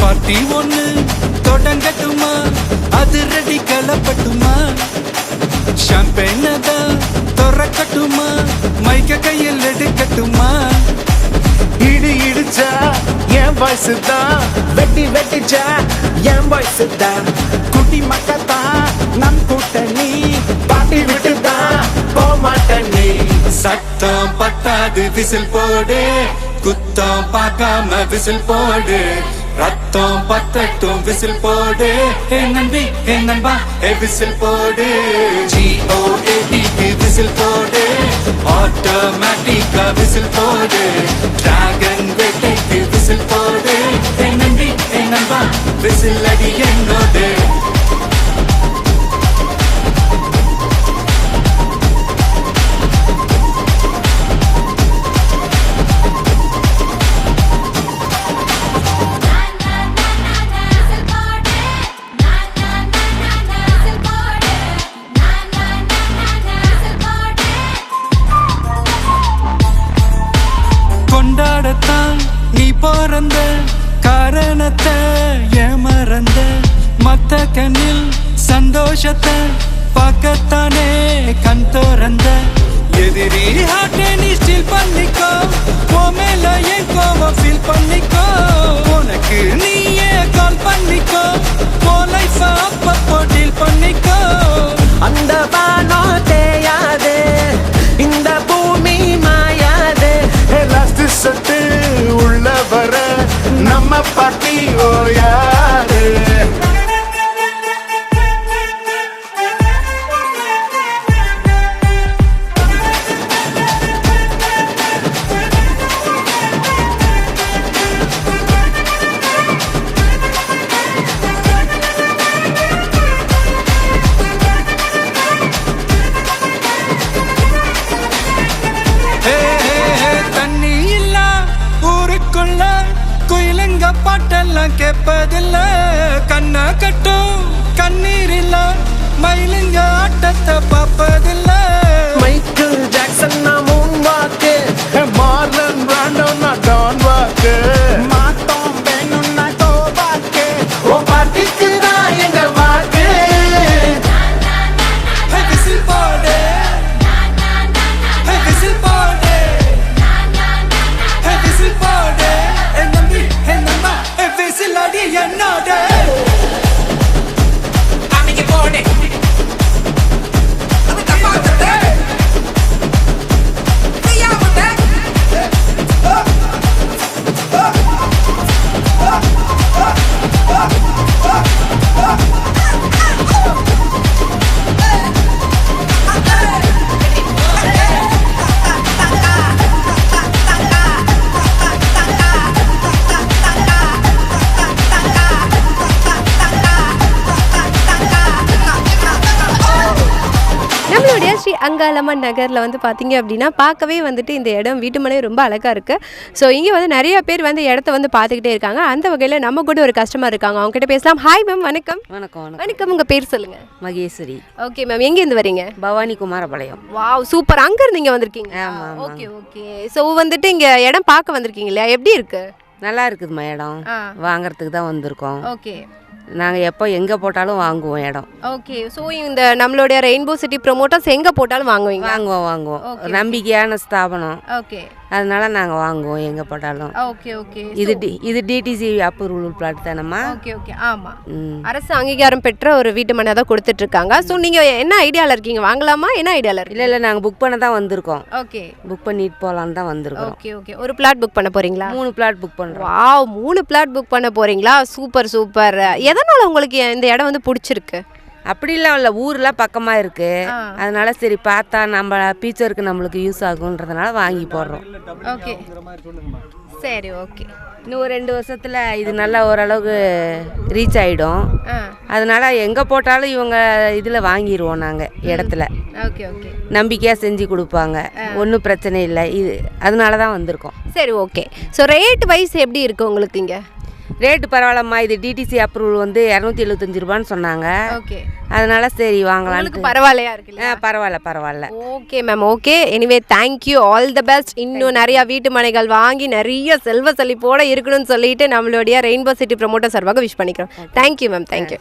பார்ட்டி ஒன்று தொடங்கட்டுமா, அது ரெடி கலப்பட்டுமா, ஷாம்பெயினை தான் திறக்கட்டுமா, மைக்க கையில் எடுக்கட்டுமா, இடி இடிச்சா என் வயசு தான், வெட்டி வெட்டிச்சா என் வயசு தான், குட்டி மக்கத்தான் நம் கூட்டணி, பாட்டி விட்டு தான் போமாட்ட நீ, சத்தம் பத்தாது விசில் போடு, குத்தம் பார்க்காம விசில் போடு, ரத்தம் பத்தட்டும் விசில் போடு, ஹே நம்பி ஹே நண்பா ஹே விசில் போடு, GOAT விசில் போடு, ஆட்டோமேட்டிக்கா விசில் போடு, டிராகன் வேட்டைக்கு விசில் போடு, ஹே நம்பி ஹே நண்பா விசில் அடி என்னோடு. மறந்த காரணத்தை ஏமறந்த மத்த கண்ணில் சந்தோஷத்தை பார்க்கத்தானே கண் திறந்த எதிரி ஹார்ட்டை நீ ஸ்டீல் பண்ணிக்கோ உன் மேல என் கோவம் ஃபீல் பண்ணிக்கோ உனக்கு நீயே கால் பண்ணிக்கோ உன் லைஃப் அப்பப்போ டீல் பண்ணிக்கோ அந்த வானம் தேயாது இந்த பூமி மாயாது லாஸ்ட் சட்டு உள்ள வர நம்ம பாட்டி ஓயாது தண்ணி இல்ல ஊருக்குள்ள குயிலுங்க பாட்டெல்லாம் கேட்பதில்ல கண்ணா கட்டும் கண்ணீர் இல்ல மயிலுங்க ஆட்டத்தை பார்ப்பதில்ல மைக்கேல் ஜாக்சன் நான் மூன் வாக்கு மார்லன் பிராண்டோ நான் டான் வாக்கு மாட்டோம் வேணும் நான் தோ வாக்கு ஓ பாட்டிக்கு தான் எங்க வாக்கு விசில் போடு விசில் போடு விசில் போடு என் நம்பி என் நம்பா விசில் அடி என்னோட அமைக்க போடு நம்மளுடைய ஸ்ரீ அங்காளம்மன் நகரில் வந்து பார்த்தீங்க அப்படின்னா பார்க்கவே வந்துட்டு இந்த இடம் வீட்டுமனை ரொம்ப அழகாக இருக்குது. ஸோ இங்கே வந்து நிறைய பேர் வந்து இடத்த வந்து பார்த்துக்கிட்டே இருக்காங்க. அந்த வகையில் நம்ம கூட ஒரு கஸ்டமர் இருக்காங்க, அவங்க கிட்ட பேசலாம். ஹாய் மேம், வணக்கம். வணக்கம் வணக்கம். வணக்கம், உங்கள் பேர் சொல்லுங்கள். மகேஸ்வரி. ஓகே மேம், எங்கேருந்து வரீங்க? பவானி குமாரபாளையம். Wow, super. அங்கேருந்து இங்கே வந்திருக்கீங்க? ஆமாம். Okay okay. ஸோ வந்துட்டு இங்கே இடம் பார்க்க வந்திருக்கீங்க இல்லையா, எப்படி இருக்கு? நல்லா இருக்குதுமா இடம். வாங்குறதுக்கு தான் வந்திருக்கோம். ஓகே. நாங்கள் எப்போ எங்கே போட்டாலும் வாங்குவோம் இடம். ஓகே. ஸோ இந்த நம்மளுடைய ரெயின்போ சிட்டி ப்ரொமோட்டர்ஸ் எங்கே போட்டாலும் வாங்குவீங்க? வாங்குவோம். நம்பிக்கையான ஸ்தாபனம். ஓகே. அதனால நாங்கள் வாங்குவோம் எங்கே போட்டாலும். Okay okay. இது டிடிசி அப்ரூவல் பிளாட் தானம்மா? Okay okay. ஆமாம், அரசு அங்கீகாரம் பெற்ற ஒரு வீட்டு மனை தான் கொடுத்துட்ருக்காங்க. ஸோ நீங்கள் என்ன ஐடியாவில் இருக்கீங்க, வாங்கலாமா என்ன ஐடியாவில் இருக்கு? இல்லை நாங்கள் புக் பண்ண தான் வந்திருக்கோம். ஓகே. புக் பண்ணிட்டு போகலான்னு தான் வந்திருக்கோம். Okay okay. ஒரு பிளாட் புக் பண்ண போகிறீங்களா? 3 பிளாட் புக் பண்ணுறோம். வாவ், 3 பிளாட் புக் பண்ண போகிறீங்களா? Super super. எதனால் உங்களுக்கு இந்த இடம் வந்து பிடிச்சிருக்கு? அப்படிலாம் இல்லை, ஊர்லாம் பக்கமாக இருக்குது. அதனால சரி பார்த்தா நம்ம ஃபியூச்சருக்கு நம்மளுக்கு யூஸ் ஆகுன்றதுனால வாங்கி போடுறோம். ஓகே சரி. ஓகே. இன்னும் ஒரு 2 வருஷத்தில் இது நல்லா ஓரளவுக்கு ரீச் ஆகிடும். அதனால எங்கே போட்டாலும் இவங்க இதில் வாங்கிடுவோம் நாங்கள் இடத்துல. Okay okay. நம்பிக்கையாக செஞ்சு கொடுப்பாங்க, ஒன்றும் பிரச்சனை இல்லை. இது அதனால தான் வந்திருக்கோம். சரி ஓகே. ஸோ ரேட் வைஸ் எப்படி இருக்குது உங்களுக்கு இங்கே? ரேட்டு பரவாயில்லம்மா. இது டிடிசி அப்ரூவல் வந்து 275 ரூபான்னு சொன்னாங்க. ஓகே. அதனால சரி வாங்கலாம்னு. பரவாயில்லையா இருக்குல்ல? பரவாயில்ல. Okay ma'am, okay. Anyway thank you, all the best. இன்னும் நிறையா வீட்டு மனைகள் வாங்கி நிறைய செல்வ செழிப்போட இருக்கணும்னு சொல்லிட்டு நம்மளுடைய ரெயின்போ சிட்டி ப்ரொமோட்டர் சார்பாக விஷ் பண்ணிக்கிறோம். Thank you ma'am, thank you.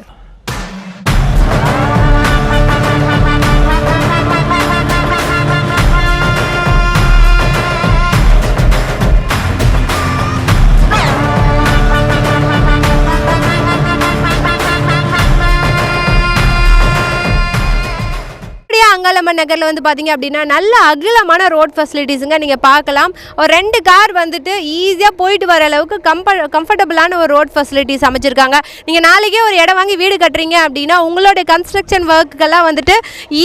அங்காளம்மன் நகரில் வந்து பார்த்தீங்க அப்படின்னா நல்ல அகலமான ரோட் ஃபெசிலிட்டிஸுங்க நீங்கள் பார்க்கலாம். ஒரு 2 கார் வந்துட்டு ஈஸியாக போயிட்டு வர அளவுக்கு கம்ஃபர்டபுளான ஒரு ரோட் ஃபெசிலிட்டிஸ் அமைச்சிருக்காங்க. நீங்கள் நாளைக்கே ஒரு இடம் வாங்கி வீடு கட்டுறீங்க அப்படின்னா உங்களோட கன்ஸ்ட்ரக்ஷன் ஒர்க்குக்கெல்லாம் வந்துட்டு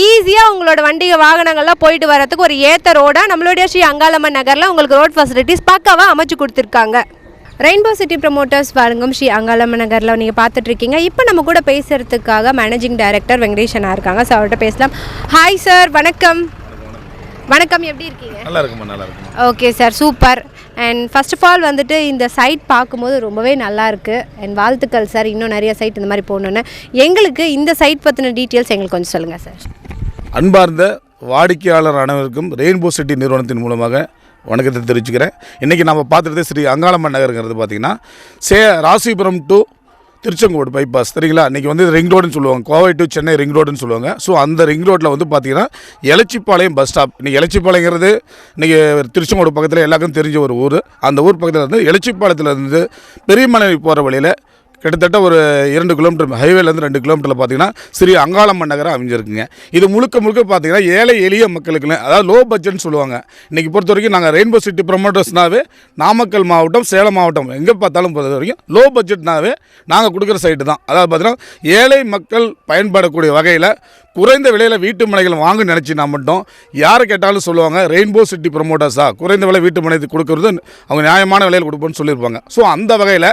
ஈஸியாக உங்களோட வண்டி வாகனங்கள்லாம் போயிட்டு வரதுக்கு ஒரு ஏற்ற ரோடாக நம்மளுடைய ஸ்ரீ அங்காளம்மன் நகரில் உங்களுக்கு ரோட் ஃபெசிலிட்டிஸ் பக்காவாக அமைச்சு கொடுத்துருக்காங்க. ரெயின்போ சிட்டி ப்ரொமோட்டர்ஸ் வழங்கும் ஸ்ரீ அங்காளம்மன் நகரில் நீங்கள் பார்த்துட்ருக்கீங்க. இப்போ நம்ம கூட பேசுகிறதுக்காக மேனேஜிங் டைரக்டர் வெங்கடேஷனா இருக்காங்க. ஸோ அவர்கிட்ட பேசலாம். ஹாய் சார், வணக்கம். வணக்கம், எப்படி இருக்கீங்க? நல்லா இருக்குமா, நல்லா இருக்கும். Okay sir, super. And first of all வந்துட்டு இந்த சைட் பார்க்கும்போது ரொம்பவே நல்லா இருக்குது. அண்ட் வாழ்த்துக்கள் சார், இன்னும் நிறைய சைட் இந்த மாதிரி போகணுன்னு. எங்களுக்கு இந்த சைட் பற்றின டீட்டெயில்ஸ் எங்களுக்கு கொஞ்சம் சொல்லுங்கள் சார். அன்பார்ந்த வாடிக்கையாளர் அனைவருக்கும் ரெயின்போ சிட்டி நிறுவனத்தின் மூலமாக வணக்கத்தை தெரிவிச்சுக்கிறேன். இன்றைக்கி நம்ம பார்த்துட்டு ஸ்ரீ அங்காளம்மன் நகருங்கிறது பார்த்திங்கன்னா ராசிபுரம் டு திருச்செங்கோடு பைபாஸ் சரிங்களா. இன்றைக்கி வந்து ரிங் ரோடுன்னு சொல்லுவாங்க, கோவை டு சென்னை ரிங் ரோடுன்னு சொல்லுவாங்க. ஸோ அந்த ரிங் ரோட்டில் வந்து பார்த்திங்கன்னா எலச்சிப்பாளையம் பஸ் ஸ்டாப். இன்றைக்கி எலச்சிப்பாளையங்கிறது இன்றைக்கி திருச்செங்கோடு பக்கத்தில் எல்லாருக்கும் தெரிஞ்ச ஒரு ஊர். அந்த ஊர் பக்கத்தில் வந்து எலச்சிப்பாளையத்தில் இருந்து பெரியமலை போகிற வழியில் கிட்டத்தட்ட ஒரு 2 கிலோமீட்டர் ஹைவேலேருந்து 2 கிலோமீட்டரில் பார்த்தீங்கன்னா ஸ்ரீ அங்காளம்மன் நகரம் அமைஞ்சிருக்குங்க. இது முழுக்க பார்த்தீங்கன்னா ஏழை எளிய மக்களுக்குன்னு, அதாவது லோ பட்ஜெட்னு சொல்லுவாங்க. இன்றைக்கி பொறுத்த வரைக்கும் நாங்கள் ரெயின்போ சிட்டி ப்ரொமோட்டர்ஸ்னாவே நாமக்கல் மாவட்டம், சேலம் மாவட்டம் எங்கே பார்த்தாலும் பொறுத்த வரைக்கும் லோ பட்ஜெட்னாவே நாங்கள் கொடுக்குற சைட்டு தான். அதாவது பார்த்தீங்கன்னா ஏழை மக்கள் பயன்படக்கூடிய வகையில் குறைந்த விலையில் வீட்டு மனைகள் வாங்க நினச்சினா மட்டும் யாரை கேட்டாலும் சொல்லுவாங்க ரெயின்போ சிட்டி ப்ரொமோட்டர்ஸா, குறைந்த விலை வீட்டு மனை கொடுக்குறது அவங்க நியாயமான விலையில் கொடுப்போன்னு சொல்லியிருப்பாங்க. ஸோ அந்த வகையில்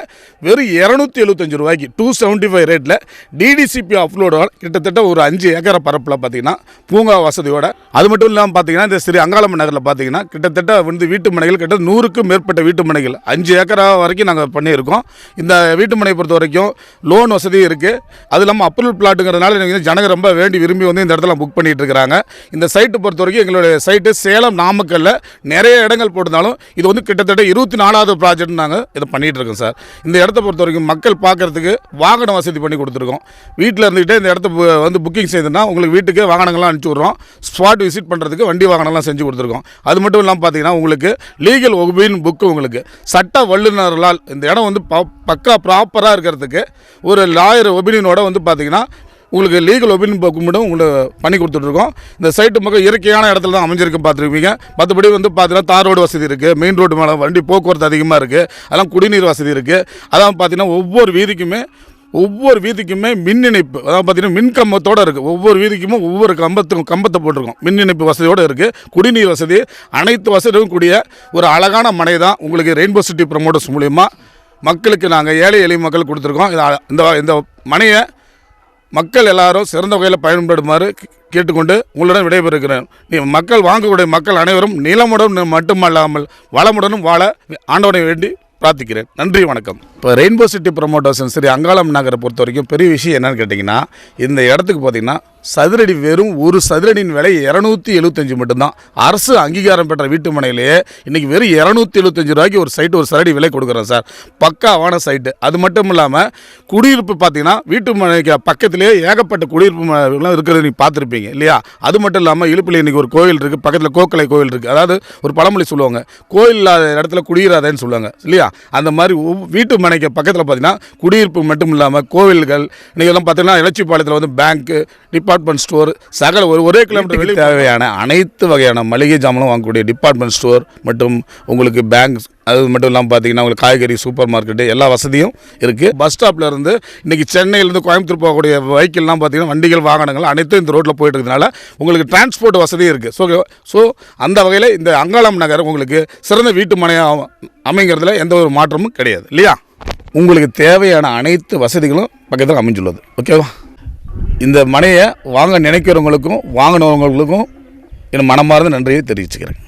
வெறும் 275 ரூபாய்க்கு 275 ரேட்டில் டிடிசிபி அப்லோடோட கிட்டத்தட்ட ஒரு 5 ஏக்கரை பரப்பில் பார்த்தீங்கன்னா பூங்கா வசதியோட, அது மட்டும் இல்லாமல் பார்த்தீங்கன்னா இந்த ஸ்ரீ அங்காளம்மன் நகரில் பார்த்தீங்கன்னா கிட்டத்தட்ட வந்து வீட்டு மனைகள் கிட்ட 100க்கும் மேற்பட்ட வீட்டு மனைகள் 5 ஏக்கரா வரைக்கும் நாங்கள் பண்ணியிருக்கோம். இந்த வீட்டு மனை பொறுத்த வரைக்கும் லோன் வசதி இருக்குது. அது இல்லாமல் அப்ரூவல் பிளாட்டுங்கிறதுனால ஜனங்க ரொம்ப வேண்டி விரும்பி வந்து இந்த இடத்துல புக் பண்ணிட்டு இருக்கிறாங்க. இந்த சைட்டு பொறுத்த வரைக்கும் எங்களுடைய சைட்டு சேலம் நாமக்கல்ல நிறைய இடங்கள் போட்டிருந்தாலும் இது வந்து கிட்டத்தட்ட 24வது ப்ராஜெக்ட் நாங்கள் இதை பண்ணிகிட்டு இருக்கோம் சார். இந்த இடத்த பொறுத்த வரைக்கும் மக்கள் பார்க்கறதுக்கு வாகன வசதி பண்ணி கொடுத்துருக்கோம். வீட்டில் இருந்துகிட்டே இந்த இடத்த வந்து புக்கிங் செய்துன்னா உங்களுக்கு வீட்டுக்கு வாகனங்கள்லாம் அனுப்பிச்சி விட்றோம். ஸ்பாட் விசிட் பண்ணுறதுக்கு வண்டி வாகனம்லாம் செஞ்சு கொடுத்துருக்கோம். அது மட்டும் இல்லாமல் பார்த்தீங்கன்னா உங்களுக்கு லீகல் ஒபின் புக்கு, உங்களுக்கு சட்ட வல்லுநர்களால் இந்த இடம் வந்து பக்கா ப்ராப்பராக இருக்கிறதுக்கு ஒரு லாயர் ஒபினியனோட வந்து பார்த்தீங்கன்னா உங்களுக்கு லீகல் ஒபினியன் புக்கு மட்டும் உங்களுக்கு பண்ணி கொடுத்துட்ருக்கோம். இந்த சைட்டு மக்கள் இயற்கையான இடத்துல தான் அமைஞ்சிருக்கு பார்த்துருப்பீங்க. மற்றபடி வந்து பார்த்தீங்கன்னா தார் ரோடு வசதி இருக்குது, மெயின் ரோடு மேலே வண்டி போக்குவரத்து அதிகமாக இருக்குது, அதெல்லாம் குடிநீர் வசதி இருக்குது. அதான் பார்த்தீங்கன்னா ஒவ்வொரு வீதிக்குமே மின் இணைப்பு, அதாவது பார்த்தீங்கன்னா மின் கம்பத்தோடு இருக்குது. ஒவ்வொரு வீதிக்குமே ஒவ்வொரு கம்பத்தை போட்டிருக்கோம். மின் இணைப்பு வசதியோடு இருக்குது. குடிநீர் வசதி, அனைத்து வசதியும் கூடிய ஒரு அழகான மனை தான் உங்களுக்கு ரெயின்போ சிட்டி ப்ரொமோட்டர்ஸ் மூலிமா மக்களுக்கு நாங்கள் ஏழை எளிய மக்கள் கொடுத்துருக்கோம். இந்த மனையை மக்கள் எல்லாரும் சிறந்த வகையில் பயன்படுமாறு கேட்டுக்கொண்டு உங்களுடன் விடைபெறுகிறேன். மக்கள் வாங்கக்கூடிய மக்கள் அனைவரும் நிலமுடன் மட்டுமல்லாமல் வளமுடனும் வாழ ஆண்டவனை வேண்டி பிரார்த்திக்கிறேன். நன்றி, வணக்கம். இப்போ ரெயின்போ சிட்டி ப்ரொமோட்டர்ஸ் சரி அங்காளம்மன் நகரை பொறுத்த வரைக்கும் பெரிய விஷயம் என்னன்னு கேட்டிங்கன்னா, இந்த இடத்துக்கு பார்த்தீங்கன்னா சதுரடி வெறும் ஒரு சதுரடியின் விலை 275 மட்டும்தான். அரசு அங்கீகாரம் பெற்ற வீட்டு மனையிலேயே இன்றைக்கி வெறும் 275 ரூபாய்க்கு ஒரு சைட்டு, ஒரு சதுரடி விலை கொடுக்குறோம் சார். பக்காவான சைட்டு. அது மட்டும் இல்லாமல் குடியிருப்பு பார்த்தீங்கன்னா வீட்டு மனைக்கு பக்கத்துலேயே ஏகப்பட்ட குடியிருப்பு இருக்கிறது நீங்கள் பார்த்துருப்பீங்க இல்லையா. அது மட்டும் இல்லாமல் இழுப்பில் இன்றைக்கி ஒரு கோயில் இருக்குது, பக்கத்தில் கோக்கலை கோயில் இருக்குது. அதாவது ஒரு பழமொழி சொல்லுவாங்க, கோயில் இல்லாத இடத்துல குடியிராதேன்னு சொல்லுவாங்க இல்லையா. அந்த மாதிரி வீட்டு மனைக்கு பக்கத்தில் பார்த்தீங்கன்னா குடியிருப்பு மட்டும் இல்லாமல் கோவில்கள், இன்றைக்கி எல்லாம் பார்த்தீங்கன்னா எலச்சிப்பாளையத்தில் வந்து பேங்க்கு, டிபார்ட்மெண்ட் ஸ்டோர், சகல ஒரே கிலோமீட்டர் வெளியே தேவையான அனைத்து வகையான மளிகை ஜாமானும் வாங்கக்கூடிய டிபார்ட்மெண்ட் ஸ்டோர் மற்றும் உங்களுக்கு பேங்க், அது மட்டும் இல்லாமல் பார்த்தீங்கன்னா உங்களுக்கு காய்கறி சூப்பர் மார்க்கெட்டு எல்லா வசதியும் இருக்குது. பஸ் ஸ்டாப்பில் இருந்து இன்றைக்கி சென்னையிலேருந்து கோயம்புத்தூர் போகக்கூடிய வெஹிக்கிள்லாம் பார்த்தீங்கன்னா வண்டிகள் வாகனங்கள் அனைத்தும் இந்த ரோட்டில் போயிட்டு இருக்கிறதுனால உங்களுக்கு டிரான்ஸ்போர்ட் வசதியும் இருக்குது. ஸோ அந்த வகையில் இந்த அங்காளம்மன் நகர் உங்களுக்கு சிறந்த வீட்டு மனையாக அமைங்கிறதுல எந்த ஒரு மாற்றமும் கிடையாது இல்லையா. உங்களுக்கு தேவையான அனைத்து வசதிகளும் பக்கத்தில் அமைஞ்சுள்ளது. ஓகேவா. இந்த மனையை வாங்க நினைக்கிறவங்களுக்கும் வாங்கினவங்களுக்கும் என் மனமார்ந்த நன்றியை தெரிவிச்சுக்கிறேன்.